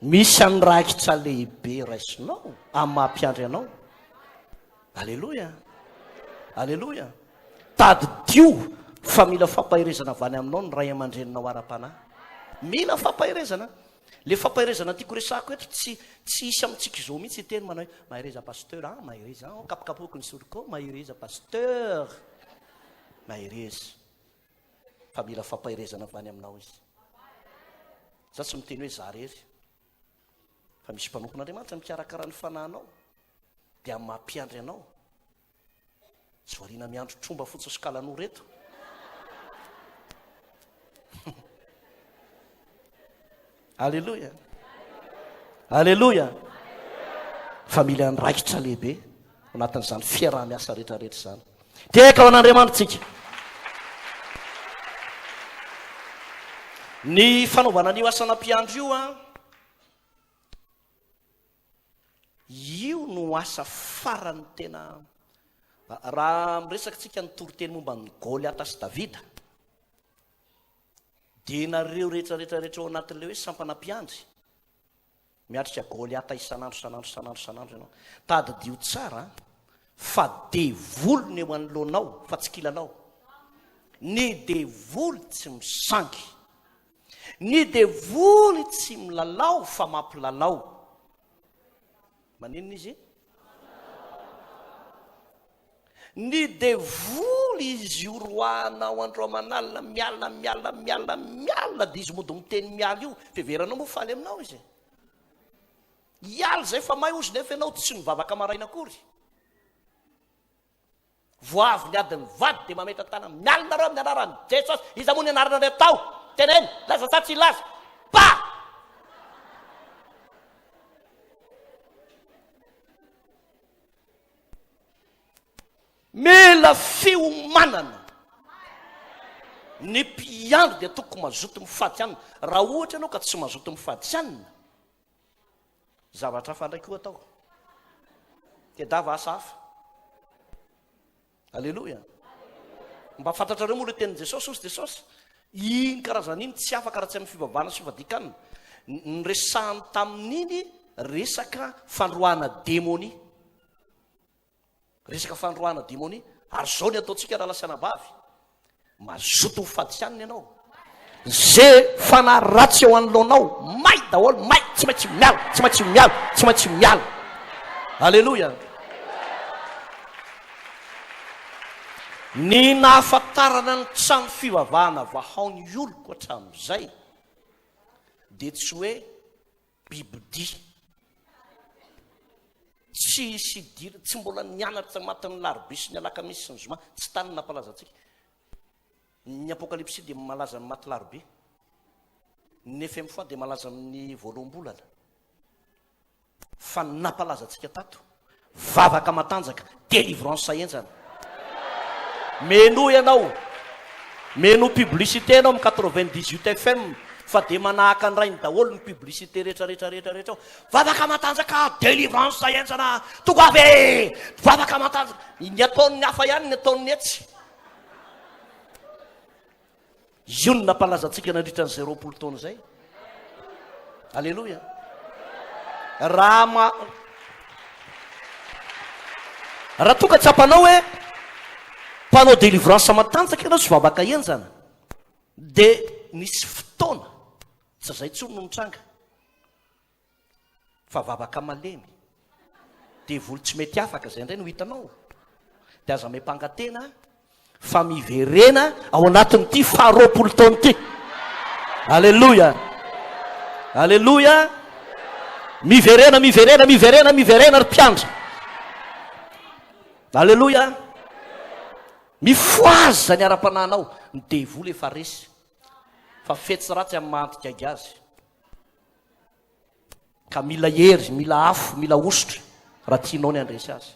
Misy an'rakitra lehibe raisinao amin'ny mampiandry anao. Alleluia. Alleluia. Tadidio fa mila fampahirezana avany aminao ny ray aman-dreninao ara-panahy. Mila fampahirezana. Le fampahirezana tiako resako eto tsy isy amintsika izao mihitsy teny manao hoe mahireza pasteur, mahireza kapokapoko ny soroko, mahireza pasteur. Mahireza. Fa mila fampahirezana avany aminao izy. Za tsy miteny hoe za rery. Fa misy mpanompon'Andriamanitra mikarakara ny fanahinao dia amin'ny mampiandry anao. Tsy variana miandro tromba fotsy sokalanao reto. Alleluia. Alleluia. Fa mila andraikitra lehibe anatin'izany fiaraha-miasa rehetrarehetra zany. Teka ho an'Andriamanitra tsika. Ny fanaovana an'io asana mpiandro io no asa farany tena. Raha miresaka tsika ny toriteny momba ny Goliata sy Davida, dia nareo rehetrarehetra ao anatin'ilay hoe sampanampiandry miatrika Goliata isanandro ianao. Tadidio tsara fa devoly eo anoloanao fa tsy kilanao. Ny devoly tsy misangy. Ny devoly tsy milalao fa mampilalao. Maninona izy? Ny devoly izy oroanao andro amanalina miala dia izy mody miteny miala io feveranao moa faly aminao izy. Iala zay fa mahay ozy nefa ianao tsy mivavaka maraina akory. Voavy ny adiny vady dia mametra tana mialinareo amin'ny anaran'i Jesosy, iza moa ny anarana ilay tao. teneny lazatsy laza pa mila fiomanana ny mpiandro dia tokony mazoto mifaty anina raha ohatra ianao ka tsy mazoto mifaty anina zavatra hafa ndraiky koa atao tedava asa hafa alleloia mba fantatrareo moa le tenin' jesosy osy jesosy iny karazana iny tsy afaka raha tsy amin'ny fivavahana sy fivadikanina ny resahany tamin'iny resaka fandroana démonie resaka fandroana démonie ary zao ny ataontsika raha lasanabavy mazoto mifadisianina ianao zay fanahy ratsy eo anoloanao may daholo may tsy maintsy miala tsy maintsy miala tsy maintsy miala alleloia ny nahafantarana ny trano fivavahana vahaony oloko hatramin'izay dia tsy hoe bibidi tsy sidiry tsy mbola nianatra matin'ny larobe sy ny alakamisy sy ny zoma tsy tany nampalazatsika ny apokalypsy dia malaza ny maty larobe ny efemy fois dia malaza amin'ny voalohambolana fa nampalazatsika tato vavaka matanjaka délivrance saenjana meno ianao meno publicité anao amin'ny 98 FM fa dia manahaka an'iray ny daholo ny publicité rehetrarehetrarehetrarehetra vavaka matanjaka délivrance saenjana tonga avy vavaka matanjaka ny ataon'ny hafa ihany ny ataon'ny etsy io ny nampalazatsika nandritra ny 0 taona zay alleloia raha tonga tsapanao hoe mpanao délivrance matanjaka ianao tsy vavaka enjana dia nisy fotoana tsy zay tsony no mitranga fa vavaka malemy dia volo tsy mety afaka zay indray no hitanao dia aza maipangatena fa miverena ao anatin'ity 20 taona ity alleloia alleloia miverena miverena miverena miverena ry mpiandra alleloia mifoaza ny ara-pananao ny devoly efa resy fa fetsy ratsy amin'ny mahantikaiga azy ka mila hery mila afo mila osotry raha tianao ny andresy azy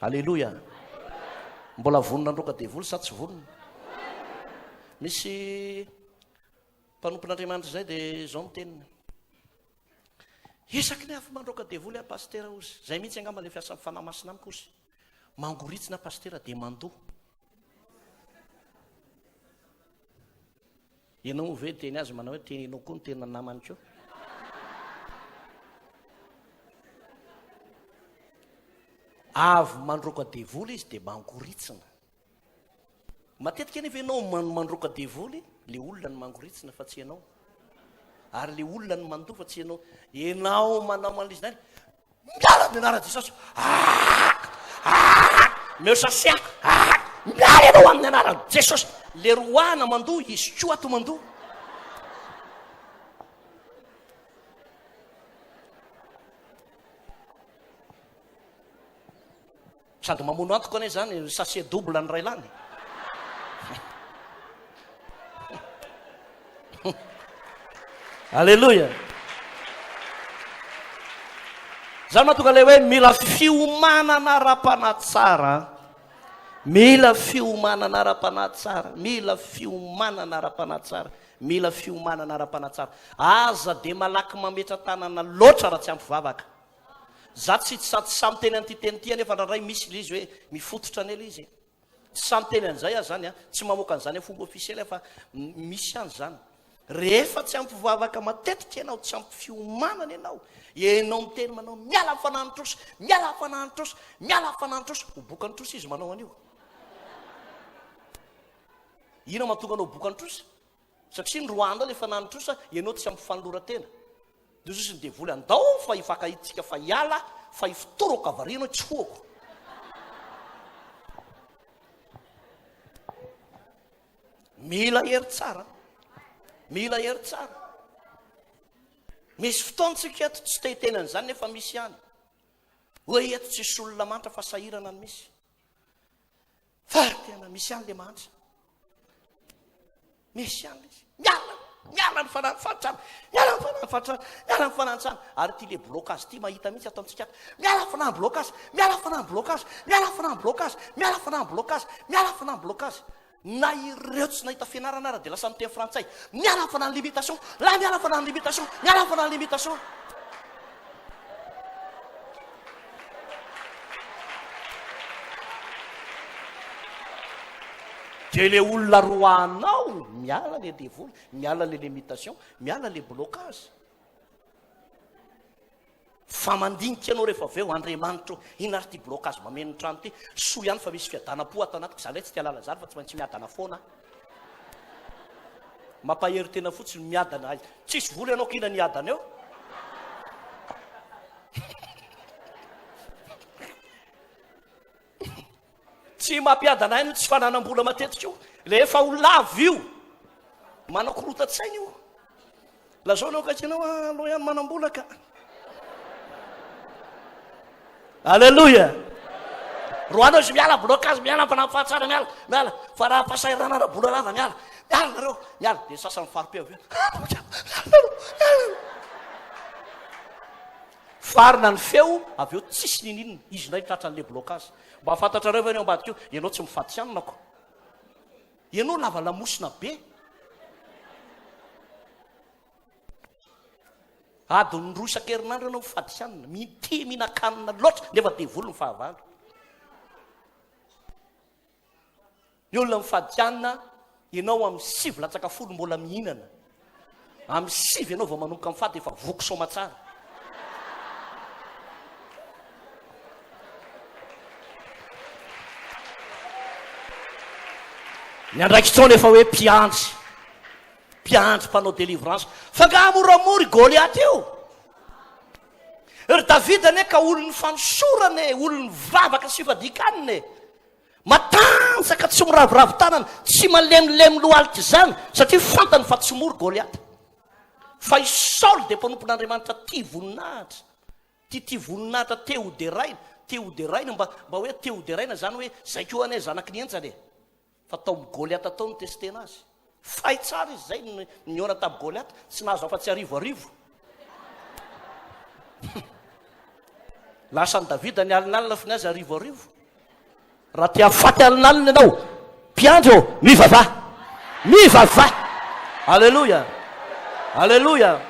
alleloia mbola vonona androka devoly sa tsy vonona misy mpanompon'andriamanitra zay dia zao mitenina isaky ny afo mandroka devoly a pastera ozy zay mihitsy angamba le fiasa fanahy masina amiko ozy mangoritsina pastera dia mandoa ianao ve teny azy manao hoe teninao koa ny tena namany keo avy mandroka devoly izy dia mangoritsina matetika nefa ianao mandroka devoly le olona ny mangoritsina fa tsy ianao ary le olona ny mandoa fa tsy ianao ianao manao man'izy zany miala ny anara jesosy meosasia miala ianao amin'ny anaran jesosy le roana mandoa izy koa ato mandoa sady mamono antoko ane zany sasie double ny ray lany alleloia zany mahatonga le hoe mila fiomanana ra-panatsara mila fiomanana ra-panatsara mila fiomanana ra-panatsara mila fiomanana ra-panatsara aza dia malaky mametra tanana loatra raha tsy ampivavaka za tsy sady samy teny an'ity teny ity nefa raharay misy le izy hoe mifototra any ela izy tsy samy teny an'izay azy zany a tsy mamoaka an'izany fomba ofisiely fa misy any zany rehefa tsy ampivavaka matetika ianao tsy ampy fiomanana ianao ianao miteny manao miala afananitrosy miala afananitrosy miala afananitrosy ho bokanitrosy izy manao an'io ina mahatonga anao bokanitrosy satria ny roa andro le fananitrosa ianao tsy ampy fanolora-tena dizosy ny devoly andao fa ifakahitsika fa hiala fa ifitoroka avarianao tsy hoako mila hery tsara mila hery tsara misy fotoantsika eto tsy tehitenany zany nefa misy ihany hoe eto tsisy olona mantra fa sahirana ny misy fa tena misy ihany le mantra mesiana izy miala ny fananafatrana miala ny fananafatrana miala ny fananatsana ary ty le blokazy ty mahita mihitsy ataontsika miala fanany blokazy miala fanany blokazy miala fanany blokazy miala fanany blokazy miala fanany blokazy na ireo tsy nahita fianarana ara dia lasa miteny frantsay miala fanany limitation la miala fanany limitation miala fanany limitation de le olona roanao miala le devoly miala le limitation miala le blocage fa mandinika ianao rehefa aveo Andriamanitra ina ary ty blocage mameno trano ty soa ihany fa misy fiadana-po atao anatiko zalay tsy tia lala zany fa tsy maintsy miadana foana mampahery tena fotsiny miadana azy tsisy voly ianao kina niadana eo tsy mampiadana iny tsy fananam-bola matetika io rehefa ho lavo io manao korotatsaina io lazao anao kakinao aloha ihany manam-bola ka alleloia roanao izy miala blokazy miala mpanamfahatsara miala fa raha pasairana ra bola lava miala nareo miala de sasany faripe avy farina ny feo avy eo tsisy nininina izy ndray tratran'le blokazy mba afantatrareo va ny ambadika io ianao tsy mifatianonako ianao lava lamosina be adiny roa isan-kerinandro ianao mifatianina mity mihinan-kanina loatra nefa devoly ny fahavalo ny olona mifatianina ianao amin'ny 7 latsaka folo mbola mihinana amin'ny 7 ianao vao manomboka mifady efa voko somatsara ny andraiky taona efa hoe mpiandry mpanao délivrance fa nga moramory Goliaty io ry Davida ane ka olony fanosorane olony vavaka sy fadikanine matanjaka tsy miravoravo tanana tsy malemilemy lohalika zany satria fantany fa tsy mory Goliaty fa i Saul de mpanompon'Andriamanitra ty voninahitra ty voninahitra teoderaina mba hoe teoderaina zany hoe zay ko ane zanaky ny enjany fa tao Goliaty atao ny testena azy fay tsara izy zay niona taby Goliaty tsy nahazo afa-tsy arivo lasa ny Davida ny alinalina fi ny azy arivo raha ty afaty alinalina ianao mpiandry eo mivava alleloia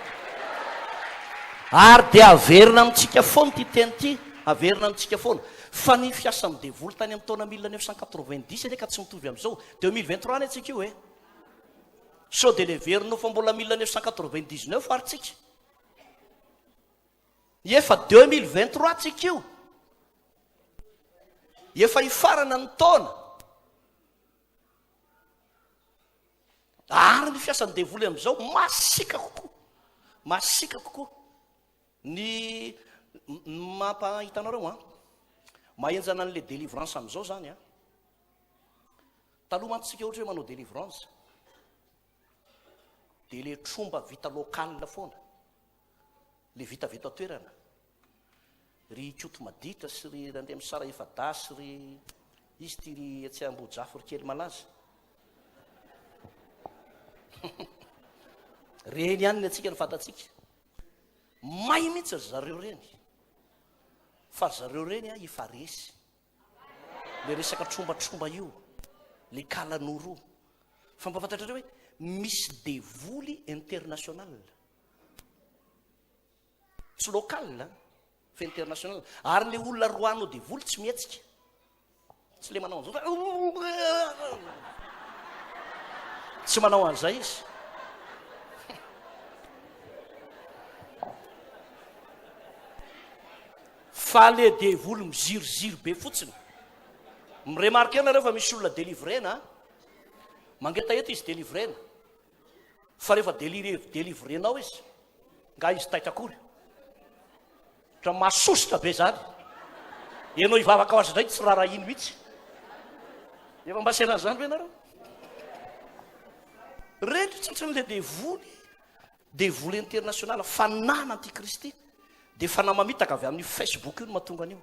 ary de averina amitsika foana ty teny ty averina amitsika foana fa ny fiasa amin'ny devoly tany amin'ny taona 1990 ane ka tsy mitovy amin'izao 2023 any atsika io so de le verinao fa mbola 1999 ary tsika efa 2023 tsika io efa hifarana ny taona ary ny fiasa ny devoly amin'izao masika kokoa ny mampahitanareo mahenjana an'le délivrance amin'izao zany taloha mantsika ohatra hoe manao délivrance de le tromba vita local foana le vita toerana ry koto maditra sy ry randemy sara efada sy ry izy ty ry atsy ambojafo ry kely malaza reny ihany ny atsika ny fatatsika may mihitsy zareo reny fa zareo reny efa resy le resaka trombatromba io le kalanoro fa mba fantatrareo hoe misy devoly international tsy local fa international ary le olona roanao devoly tsy mietsika tsy le manao an'izao tsy manao an'izay izy fa le devoly miziroziry be fotsiny miremarke nareo fa misy olona délivrena mangeta eto izy délivrena fa rehefa délivrenao izy nga izy taitakory tra masositra be zany ianao ivavaka ao azy ndray tsy raha ino mihitsy efa mbasena zany be nareo retry tsatranyle devoly international fanana antikristy de fanamamitaka avy amin'ny Facebook io no mahatonga an'io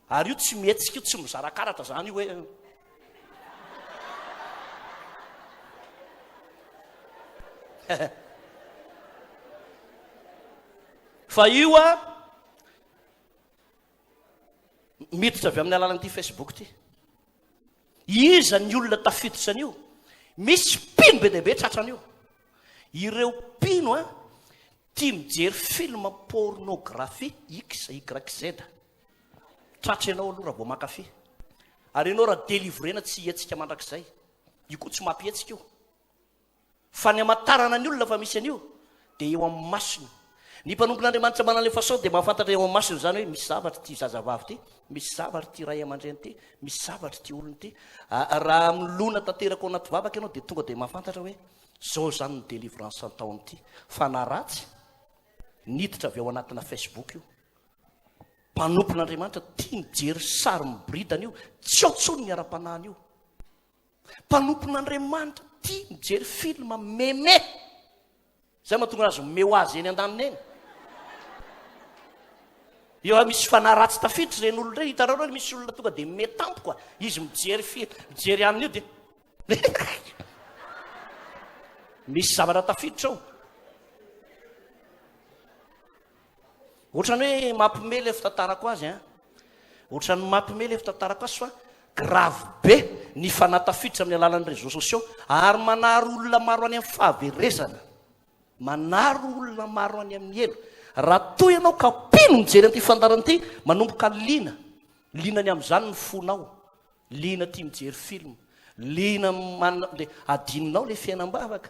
ary io tsy mietsika io tsy mizarakaratra zany io hoe fa io a miditra avy amin'ny alalan'ity Facebook ty. Iza ny olona tafiditran'io? Misy pino be dehibe tratran'io. Ireo pino a tia mijery film pornografie XYZ. Tratra ianao aloha raha vao mankafy. Ary ianao raha délivrena tsy hetsika mandrakizay. Io koa tsy mampihetsika io. Fa ny amatarana ny olona fa misy an'io dia eo amin'ny masony. Ny mpanompon'Andriamanitra manana façon dia mahafantatra eo amin'ny masony zany hoe misy zavatra ty zazavavy ty, misy zavatra ty ray aman-dreny ty, misy zavatra ty olony ty. Raha milona tanteraka ao anaty vavaka ianao dia tonga dia mahafantatra hoe zao zany ny délivrance ataony ity. Fa na ratsy niditra avy ao anatina Facebook io. Mpanompon'Andriamanitra tia mijery sary miboridana io, tsy ao tsony ny ara-panahiny io. Mpanompon'Andriamanitra tia mijery film meme. Zay mahatonga azy meo azy eny an-daniny eny. Eo misy fanaratsy tafiditra reny olona reny. Hitarao hoe misy olona tonga dia metampoka. Izy mijery aminy io dia misy zavatra tafiditra ao. Ohatrany hoe mampimely fitantarako azy. Ohatrany mampimely fitantarako azy fa grave be ny fanatafiditra amin'ny alalan'ny réseaux sociaux ary manary olona maro any amin'ny fahaverezana. Manaro olona maro any amin'ny elo. Raha toy ianao ka pino mijery an'ity fandarana ity, manomboka lina ny amin'izany ny fonao, lina tia mijery film, lina le adininao le fiainam-bavaka,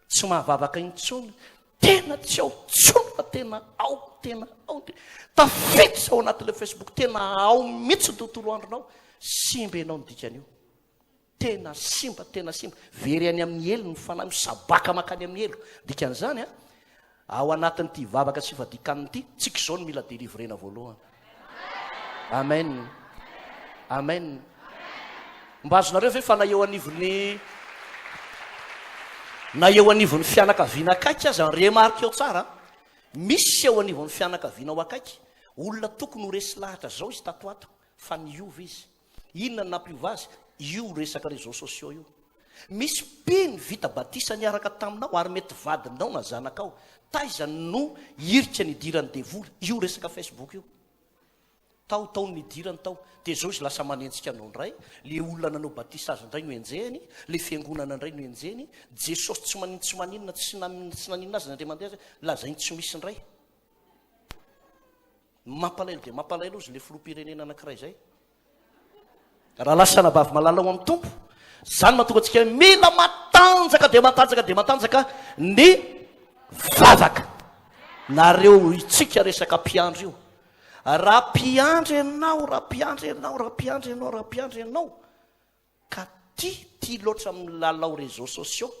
tsy mahavavaka intsony, tena tsy ao tsony fa tena ao tafiditra ao anatin'le Facebook, tena ao mihitsy ny tontolo andronao, simba ianao ny dikan'io. Tena simba. Very any amin'ny elo ny fanahy, misabaka makany amin'ny elo. Dikan'izany ao anatin'ity vavaka sy fadikan'ity, tsika izao no mila délivrena voalohany. Amen. Mba azonareo ve fa na eo anivon'ny fianakaviana akaiky aza remarque eo tsara. Misy eo anivon'ny fianakavianao akaiky olona tokony ho resy lahatra zao izy tatoato fa niova izy. Inona ny nampiova azy? Io resaka réseaux sociaux io. Misy pino vita batisa niaraka taminao ary mety vadinao na zanakao, taiza no irika nidirany devoly. Io resaka Facebook io. Tao nidirany tao. Dia zao izy lasa manenjika anao ndray. Le olona nanao batisa azy indray no enjehany, le fiangonana indray no enjehany. Jesosy tsy maninona tsy naninona azy nandre mandeha lazainy tsy misy indray. Mampalahelo dia mampalahelo izy le filoham-pirenena anankiray zay. Raha lasana bavy malalao amin'ny tompo, zany mahatonga antsika mila matanjaka ny vavaka. Nareo itsika resaka mpiandry io. Raha mpiandry ianao ka tia loatra amin'ny lalao réseaux sociaux,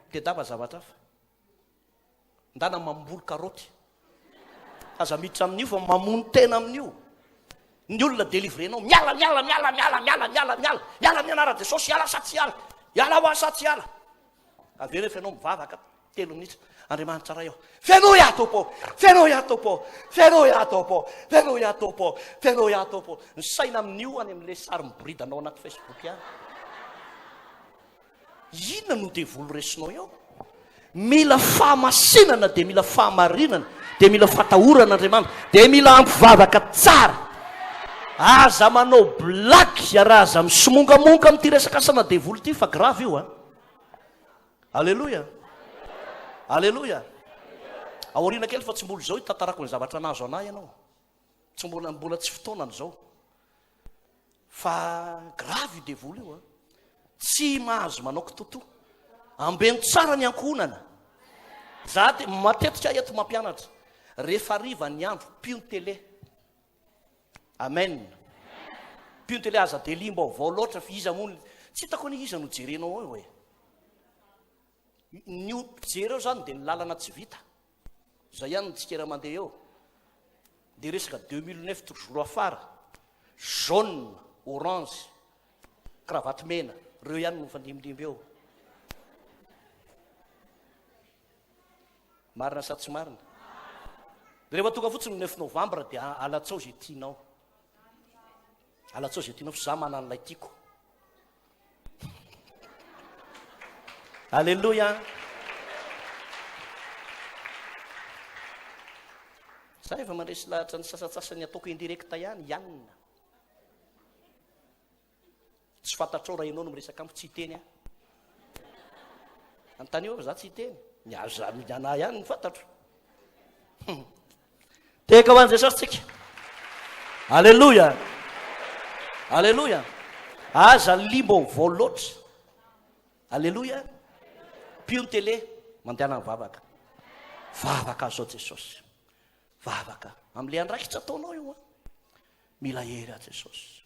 dia dava zavatra hafa. Ndana mamboly karoty. Aza miditra amin'io fa mamono tena amin'io. Ny olona délivrenao miala mianara Jesosy, iala sa tsy iala, iala ho sa tsy iala. Avy eo rehefa ianao mivavaka 3 minitra, Andriamanitra ray eo, fenao topo. Ny saina amin'io any amin'le sary miboridanao anaty Facebook ihany. Inona no devoly resinao eo? Mila fahamasinana dia mila fahamarinana dia mila fatahorana Andriamanitra dia mila ampivavaka tsara. Aza manao blaky raha aza misomongamonga amin'ity resaka asana devoly ity fa grave io. Alleluia. Aoriana kely fa tsy mbola zao hitantarako ny zavatra nazo anay ianao. Tsy mbola tsy fotoanany zao. Fa grave io devoly io. Tsy mahazo manao kitoto. Ambeno tsara ny ankohonana. Za matetika eto mampianatra. Rehefa riva ny andro pion télé. Amen. Pion télé aza delia mbaovao loatra fa iza moa tsy hitako ny iza no jerenao eo hoe. Ny jereo zany dia ny lalana tsy vita. Zay ihany ny tsikera mandeha eo. Dia resaka 2009 toujours afara. Jaune, orange, cravatte mena. Reo ihany no fandimbidimby eo. Marina sa tsy marina? Rehefa tonga fotsiny 9 novambra dia alatsao zay tianao. Alatsao zay tianao fa za manana ilay tiako. Alléluia. za efa mandresy lahatra ny sasatsasany ataoko indirekta ihany ianina tsy fantatrao raha ianao no miresaka amiko tsy hiteny aho antany eo za tsy hiteny miaza miana ihany ny fantatro teka ho an' jesosy tsika alleloia alleloia aza limbo vao loatra alleloia piony tele mandehana ny vavaka vavaka azao jesosy vavaka am'le andraikitra ataonao io a mila hery a jesosy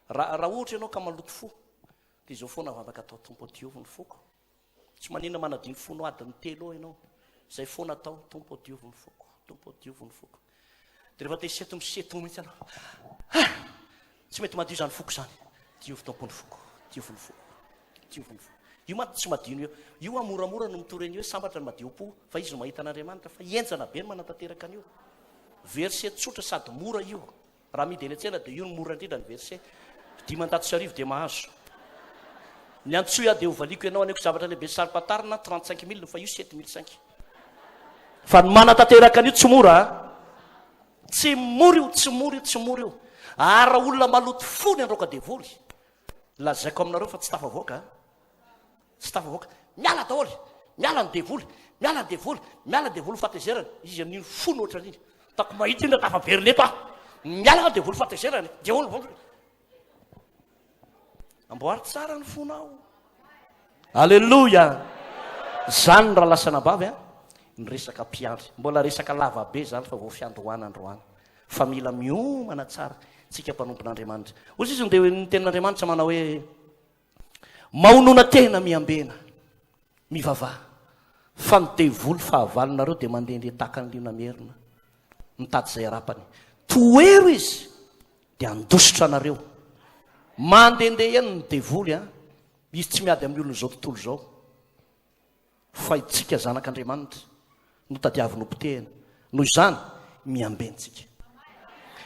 raha ohatra ianao ka maloto fo de izao foana vavaka atao tompo adiovy ny foko tsy manina manadiny fono adiny telo ianao zay foana atao tompo adiovy ny foko tompo adiovy ny foko de rehefa te seto miseto mihitsy anao tsy mety madio zany foko zany diovy tompony foko diovy ny foko diovy ny foko io maty tsy madino io amoramora no mitoreny hoe sambatra ny madio-po fa izy no mahita an'Andriamanitra fa enjana be ny manatanteraka an'io verset tsotra sady mora io raha midy eny an-tsena de io no mora indrindra ny verset 5 de mahazo ny antsoa de hovaliko ianao aneko zavatra lehibe sarim-patarina 35 000 fa io 7 500 fa ny manatanteraka an'io tsy mora tsy mora io tsy mora io tsy mora io ara olona maloto fony androka devoly lazaiko aminareo fa tsy tafavoaka tsy tafavoaka miala daholy miala ny devoly miala ny devoly miala ny devoly fatezerana izy an'iny fony oatra an'iny tako mahita iny tafaveriny eto ah miala ny devoly fatezerana devoly amboary tsara ny fonao alleloia zany raha lasana bavy a ny resaka mpiandry mbola resaka lava be zany fa vao fiandroana androana fa mila miomana tsara tsika mpanompon'Andriamanitra ozy izy de ny tenin'Andriamanitra manao hoe maonona tena miambena mivavaha fa ny devoly fahavalonareo de mandehandre taka ny liona merina mitady zay arapany toero izy de andositra anareo mandehandeha ihany ny devoly a izy tsy miady amin'ny olona zao tontolo zao fa itsika zanak'Andriamanitra no tadiavy nompotehana noho izany miambentsika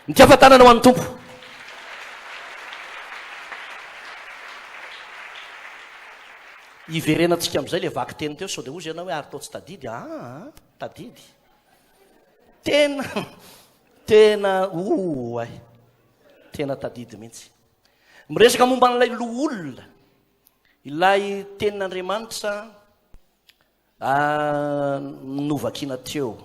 ny tiafatanana ho an'ny tompo iverenantsika am'izay le vaky teny teo sao de ozy ianao hoe ary tao tsy tadidy tadidy tena tena ay tena tadidy mihitsy miresaka momba n'ilay loolona ilay tenin'Andriamanitra novakina teo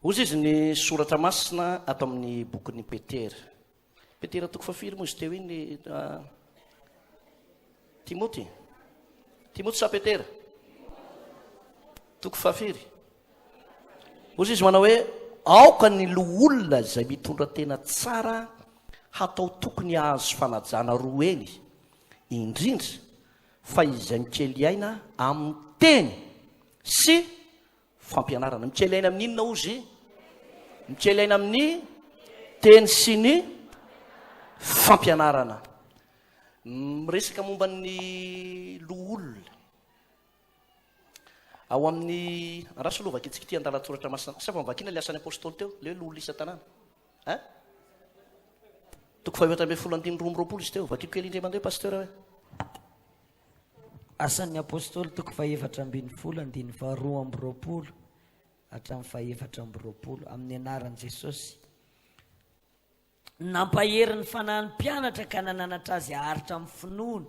ozy izy ny soratra masina ato amin'ny bokyny petera toko fafiry moa izy teo iny timoty sa petera toko fafiry ozy izy manao hoe aoka ny loolona zay mitondra tena tsara hatao tokony ahazo fanajana roa eny indrindra fa izay mikely aina amin'ny teny sy fampianarana mikely aina amin'inona ozy mikely aina amin'ny teny sy ny fampianarana miresaka momba ny loolona ao amin'ny rasolovakitsika ty andalatsoratra masina sa fa mivakina le asan'ny apôstôly teo le hoe loolona isa tanàna toko 7 izy teo vakiko kely indray mandray pasteur hoe asan'ny apôstôly toko 7 hatramin'ny 4 amin'ny anaran'i Jesosy nampaherin'ny fanahin'ny mpianatra ka nananatra azy aharitra amin'ny finoana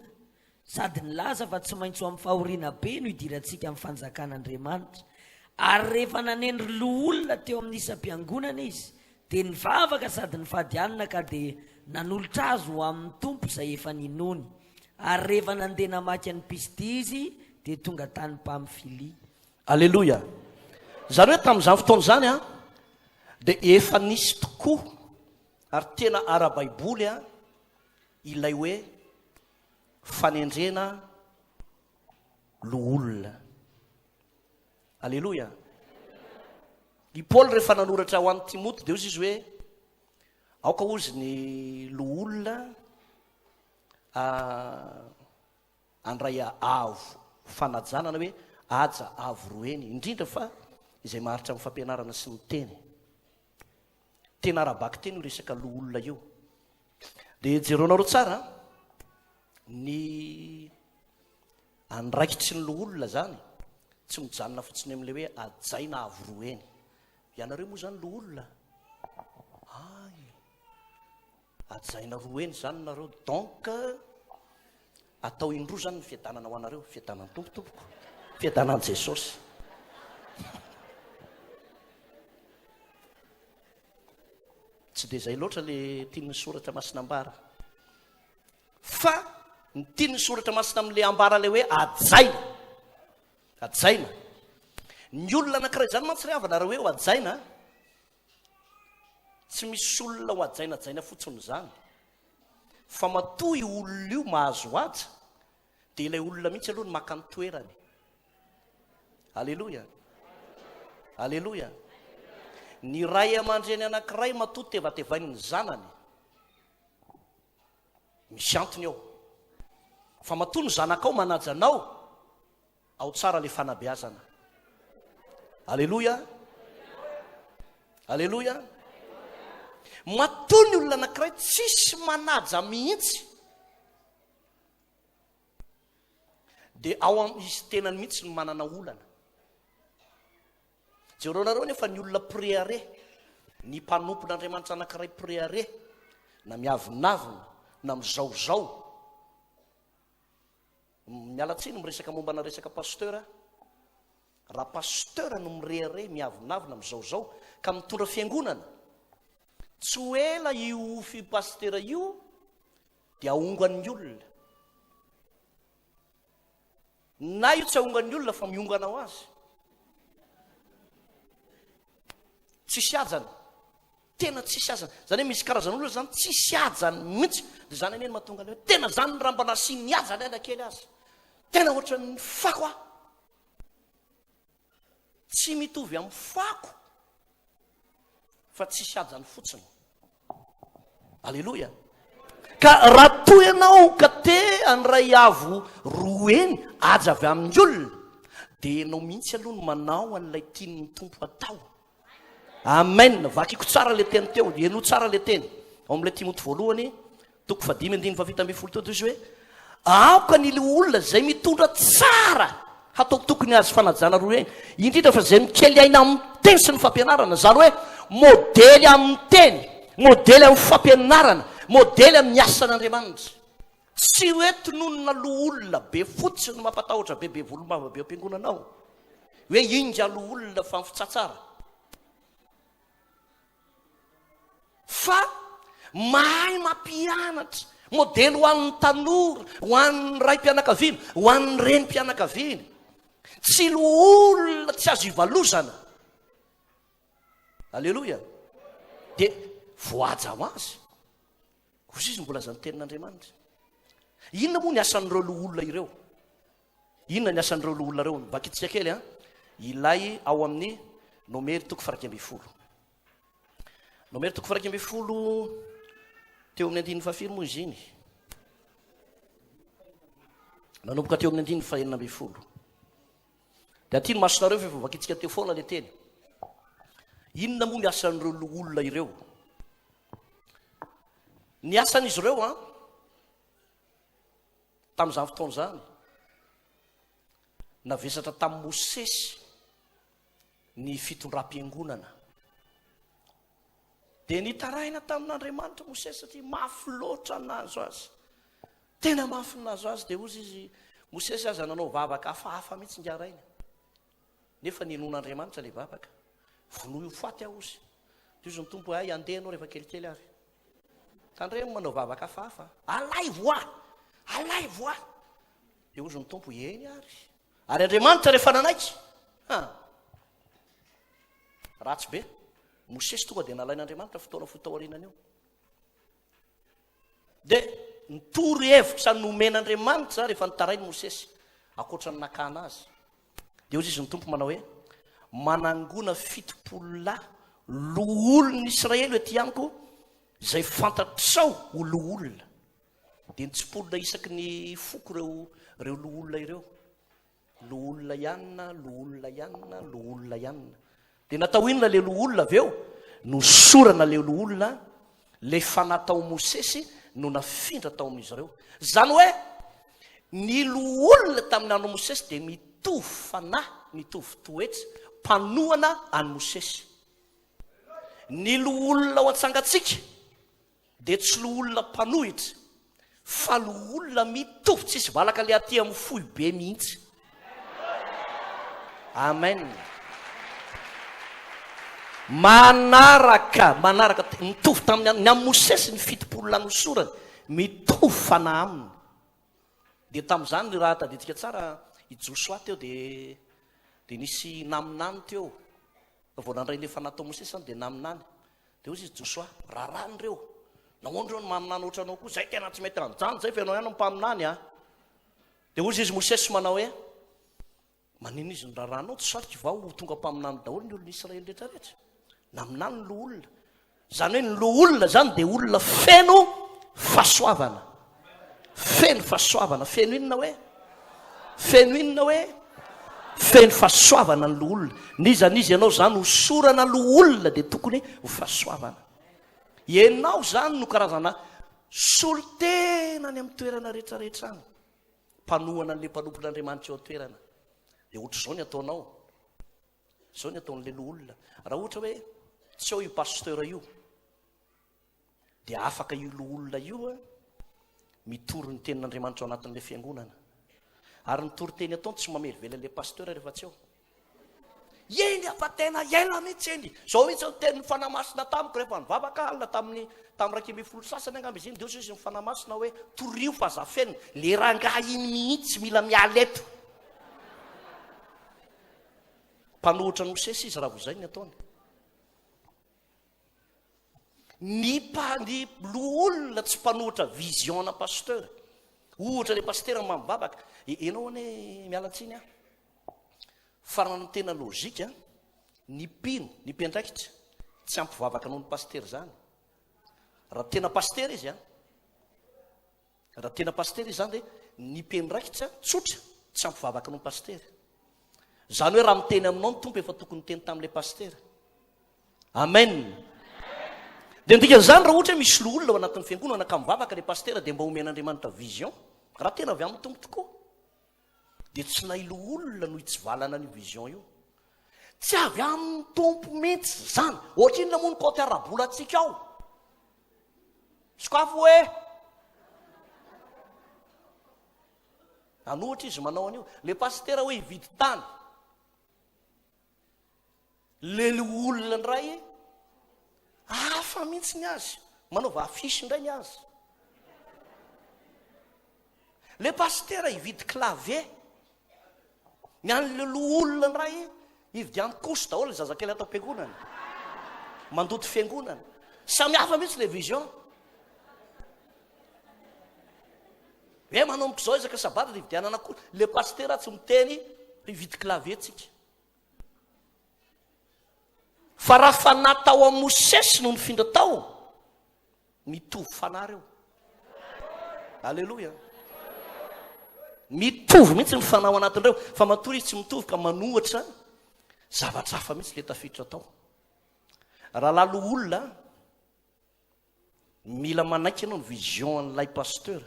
sady nilaza fa tsy maintsy ho amin'ny fahoriana be no hidirantsika amin'ny fanjakan'Andriamanitra ary rehefa nanendry loolona teo amin'ny isam-piangonana izy de nivavaka sady nifadianina ka de nanolotra azy ho amin'ny tompo izay efa ninony ary rehefa nandeha namaky any Pisty izy de tonga tany Pamfilia alleloia zany hoe tamin'izany fotoana zany a de efa nisy tokoa ary tena ara-baiboly a ilay hoe fanendrena loolona alleloia i Paul rehefa nanoratra ho an'ny Timoty de ozy izy hoe aoka ozy ny loolona andray avo fanajanana hoe aja avo roa eny indrindra fa izay maharitra amin'ny fampianarana sy ny tena arabaky teny io resaka loolona io de jeronareo tsara ny andraikitry ny loolona zany tsy mijanona fotsiny amin'le hoe ajaina avo roa eny ianareo moa zany lo olona ay ajaina roa eny zany nareo donc atao indroa zany ny fiadanana ho anareo fiadanany tompotompoko fiadanany Jesosy tsy dia izay loatra le tiany soratra masinambara fa ny tiany soratra masina amin'le ambara le hoe ajaina ny olona anankiray zany mantsy ry havana raha hoe ho ajaina tsy misy olona ho ajainajaina fotsiny zany fa matoa io olona io mahazo aja dia ilay olona mihitsy aloha ny maka ny toerany alleloia alleloia ny ray aman-dreny anankiray matoa tevatevainy ny zanany misy antony ao fa matoa ny zanakao manajanao ao tsara le fanabeazana alleloia alleloia matoa ny olona anankiray tsisy manaja mihitsy dia ao izy tenany mihitsy ny manana olana jereo nareo nefa ny olona préare ny mpanompon'Andriamanitra anankiray préare na miavinavina na mizaozao mialatsiny miresaka mombana resaka pasteur raha pasteur no mirehare miavinavina mizaozao ka mitondra fiangonana tsy ho ela io fipastera io dia ahongan'ny olona na io tsy ahongan'ny olona fa miongana ho azy tsisy ajany tena tsisy ajany zany hoe misy karazan'olona zany tsisy ajany mihitsy dia zany aneny mahatonga le hoe tena zany ny raha mba nasiany ajany ela kely azy tena ohatra ny fako aho tsy mitovy amin'ny fako fa tsisy ajany fotsiny alleloia ka raha toy ianao ka te anray avo roa eny aja avy amin'ny olona dia ianao mihitsy aloha no manao an'ilay tian'ny tompo atao amen vakiko tsara le teny teo iano tsara le teny ao amin'ilay Timoty voalohany toko 5:7 teo izy hoe aoka ny olona zay mitondra tsara hataoko tokony azy fanajana roa eny indrindra fa zay mikely aina amin'ny teny sy ny fampianarana zany hoe modely amin'ny teny modely amin'ny fampianarana modely amin'ny asan'Andriamanitra tsy hoe tononona lo olona be fotsiny mampatahotra be volomava be ampiangonanao hoe inga lo olona fa mifitsatsara fa mahay mampianatra modely ho an'ny tanora ho an'ny ray mpianakaviana ho an'ny reny mpianakaviana tsy lo olona tsy azo ivalozana alleloia dia voaja ho azy kosa izy mbola zany tenin'Andriamanitra inona moa ny asan'ireo lo olona ireo inona ny asan'ireo lo olona ireo vakitsika kely ilay ao amin'ny Nomery toko 1:10 Nomery toko 1:10 teo amin'ny 9 moa izy iny nanomboka teo amin'ny 9 dia aty ny masonareo fa vakitsika teo foana le teny inona moa ny asan'ireo lo olona ireo ny asan'izy ireo tamin'izany fotoana zany navesatra tamin'ny Mosesy ny fitondram-piangonana dia nitarahina tamin'Andriamanitra Mosesy satria mafy loatra nazo azy tena mafy nazo azy dia ozy izy Mosesy aza nanao vavaka hafahafa mihitsy ngaraina nefa ninon'Andriamanitra le vavaka vonoa io faty aho ozy dia izy ny tompo ay andeha anao rehefa kelikely ary tandremo manao vavaka hafahafa alay voa dia ozy ny tompo eny ary Andriamanitra rehefa nanaiky ratsy be Mosesy tonga dia nalain'Andriamanitra fotoana fotaorianany eo dia nitoro hevitra nomen'Andriamanitra rehefa nitarainy Mosesy akoatra ny nakana azy dia ozy izy ny tompo manao hoe manangona 70 lo olona Israely ety amiko zay fantatrao ho lo olona dia nitsipolona isaky ny foko reo lo olona ireo lo olona ihanina dia natao inona le lo olona avy eo nosorana le lo olona le fanatao Mosesy no nafindra tao amin'izy ireo zany hoe ny lo olona tamin'ny andro Mosesy dia mitovy fanahy mitovy toetsy mpanohana any Mosesy ny lo olona ao an-tsangatsika dia tsy lo olona mpanohitra fa lo olona mitovy tsisy valaka le aty amin'ny fohy be mihitsy. Amen. manaraka mitovy tamin'ny ny amin'ny Mosesy ny fitopolo lanosorany mitovy fanahy aminy. Dia tamin'izany raha tadiditsika tsara i Josoa teo dia nisy naminany teo vao nandray le fanahy tao Mosesy zany dia naminany dia ozy izy Josoa raharany reo nahoana reo ny maminany ohatranao koa zay tena tsy mety anjany zay fa ianao ihany mpaminany a. Dia ozy izy Mosesy manao hoe manino izy ny raharanao tsy sarotra vao tonga mpaminany daholo ny olona Israely rehetrarehetra naminany ny lo olona zany hoe ny lo olona zany dia olona feno fahasoavana feno fahasoavana feno inona hoe feno fahasoavana ny lo olona nizanizy ianao zany hosorana lo olona dia tokony ho fahasoavana. Ianao zany no karazana solotena ny amin'ny toerana rehetrarehetra any mpanohana n'le mpanompon'Andriamanitra eo an-toerana dia ohatra izao ny ataonao izao ny ataon'le lo olona raha ohatra hoe tsy eo io pasteur io dia afaka io lo olona io mitory ny tenin'Andriamanitra ao anatin'le fiangonana ary ny toriteny ataony tsy mamelivela le pasteur rehefa tsy eo. Eny afa tena ela mihitsy eny zao mihitsy tenin'ny fanamasina tamiko rehefa nivavaka alina tamin'ny raika amby folo sasany angamba izy iny dia ozy ny fanamasina hoe torio fazafenina le rangahy iny mihitsy mila miala eto. Mpanohitra ny Mosesy izy raha vo zay ny ataony. Ny lo olona tsy mpanohitra vision na pasteur ohatra le pasteur mamivavaka ianao ane mialantsiny a farana ny tena lozika ny mpiandraikitra tsy ampivavaka noho ny pasteur zany raha tena pasteur izy raha tena pasteur izy zany dia ny mpiandraikitra tsotra tsy ampivavaka noho ny pasteur zany hoe raha miteny aminao ny tompo efa tokony teny tamin'le pasteur. Amen. Dia ndikan'izany raha ohatra hoe misy lo olona ao anatin'ny fiangonana ka mivavaka le pasteur dia mba omen'Andriamanitra vision raha tena avy amin'ny tompo tokoa dia tsy nay lo olona no hitsivalana ny vision io tsy avy amin'ny tompo mihitsy zany ohatra iny namoa ny kaoty arabola atsika ao sokafo hoe anohatra izy manao an'io le pasteur hoe hividy tany le lo olona ndray hafa mihitsy ny azy manaova afisy indray ny azy le pasteur hividy clavier ny an'le lo olona ndray hividiany koso daholo zazakely atao am-piangonana mandoto fiangonana samy hafa mihitsy le vision hoe manomboka zao ezaka sabata dia hividianana koso le pasteur tsy miteny hividy clavier tsika fa raha fanahy tao amin'ny Mosesy no nifindra tao mitovy fanahy reo. Alleloia. Mitovy mihitsy ny fanahy ao anatin'ireo fa matory izy tsy mitovy ka manohatra zavatra hafa mihitsy le tafiditra tao. Raha lalo olona mila manaiky ianao ny vision an'ilay pasteur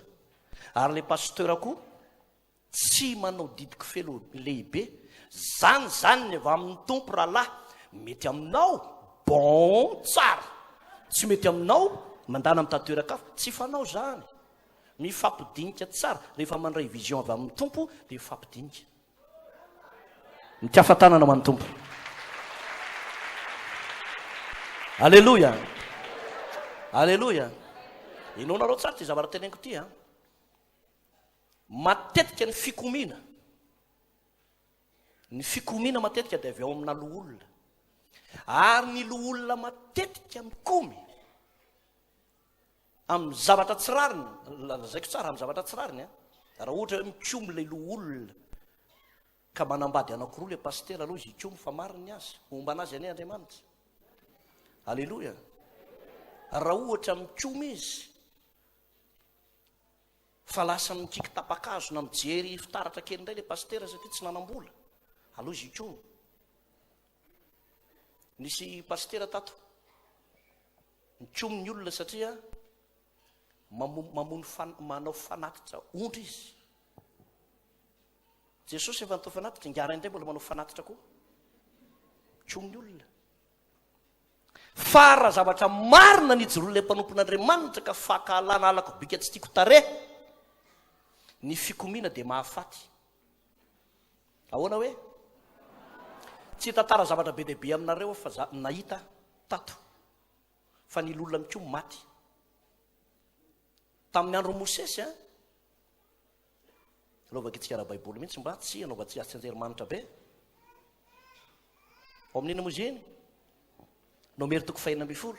ary le pasteur koa tsy manao didiky felo lehibe zany ny avy amin'ny tompo rahalahy mety aminao bon tsara tsy mety aminao mandana mitatoerakafa tsy fanao zany mifampidinika tsara rehefa mandray vision avy amin'ny tompo dia mifampidinika mitiafatanana ho an'ny tompo. Alleloia. Alleloia. Inao nareo tsara ty zavatra teneniko ty matetika ny fikomiana matetika dia avy ao amina lo olona ary ny lo olona matetika mikomy amin'ny zavatra tsirariny lazaiko tsara amin'ny zavatra tsirariny raha ohatra hoe mikomy le lo olona ka manambady anankiroa le pasteur aloha izy ikomy fa mariny azy momba anazy ane Andriamanitra. Alleloia. Raha ohatra mikomy izy fa lasa mikiky tapakazo na mijery fitaratra kely indray le pasteur satria tsy nanambola aloha izy ikomy. Nisy pasteur tato mikomy ny olona satria manao fanatitra ondry izy. Jesosy efa natao fanatitra, ngara indray mbola manao fanatitra koa mikomy ny olona fa raha zavatra marina nijoroan'ilay mpanompon'andriamanitra ka fakahalana alako bika tsy tiako tare, ny fikomiana dia mahafaty. Ahoana hoe tsy tantara zavatra be dehibe aminareo fa nahita tato fa ny lolona mikoa maty tamin'ny andro Mosesy anaovaka itsika ara-baiboly mihitsy mba tsy anaova-tsy asy anjerimanitra be ao amin'iny moa zeny Nomero 4:10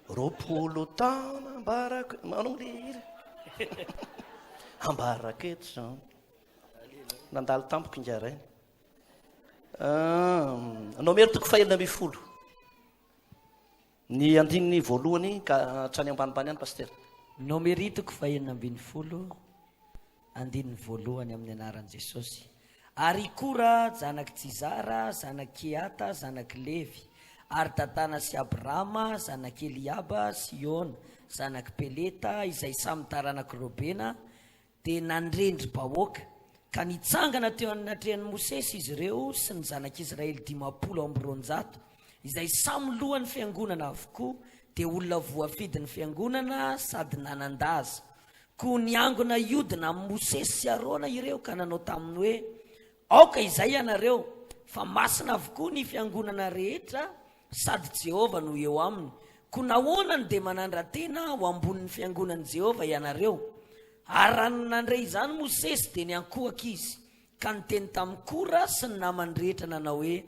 roapolo taona ambarako manao le ambaraketo zany nandalo tampoko ingaray. Nomero 4:10 ny andininy voalohany ka hatrany ambanimbany any paster. Nomeritoko 4:12 andininy voalohany amin'ny anaran'i Jesosy. Ary Kora zanaky Tsizara, zanaky Keata, zanaky Levy, ary tatana sy Abrahama, zanaky Eliaba, Siona, zanaky Peleta, izay samy taranaky Robena, dia nandrendry bahoaka ka nitsangana teo anatrehan'ny Mosesy izy ireo sy ny zanak'Israely 500, izay samy lohan'ny fiangonana avokoa, dia olona voafidin'ny fiangonana sady nanan-daza. Ko niangona iodina amin'ny Mosesy sy Arona ireo ka nanao taminy hoe aoka izay ianareo fa masina avokoa ny fiangonana rehetra sady Jehova no eo aminy. Ko nahoanany dia manandra-tena ho ambonin'ny fiangonan'i Jehova ianareo. Ary raha nandray izany Mosesy dia niankohaka izy ka niteny tamin'ny Kora sy ny namany rehetra nanao hoe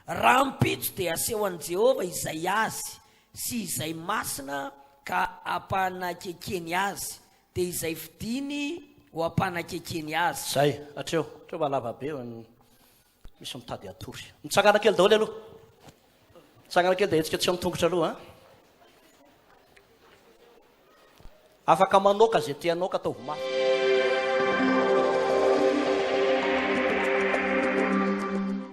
raha mpitso dia aseho an'i Jehova izay azy sy izay masina ka apanakekeny azy, dia izay fidiny ho apanakekeny azy. Zay atreo valava be misy mitady atory. Mitsangana kely daholo aloha. Mitsangana kely dia etsika tsy mitongotra aloha. Afaka manoka zay tianao ka atao mafy.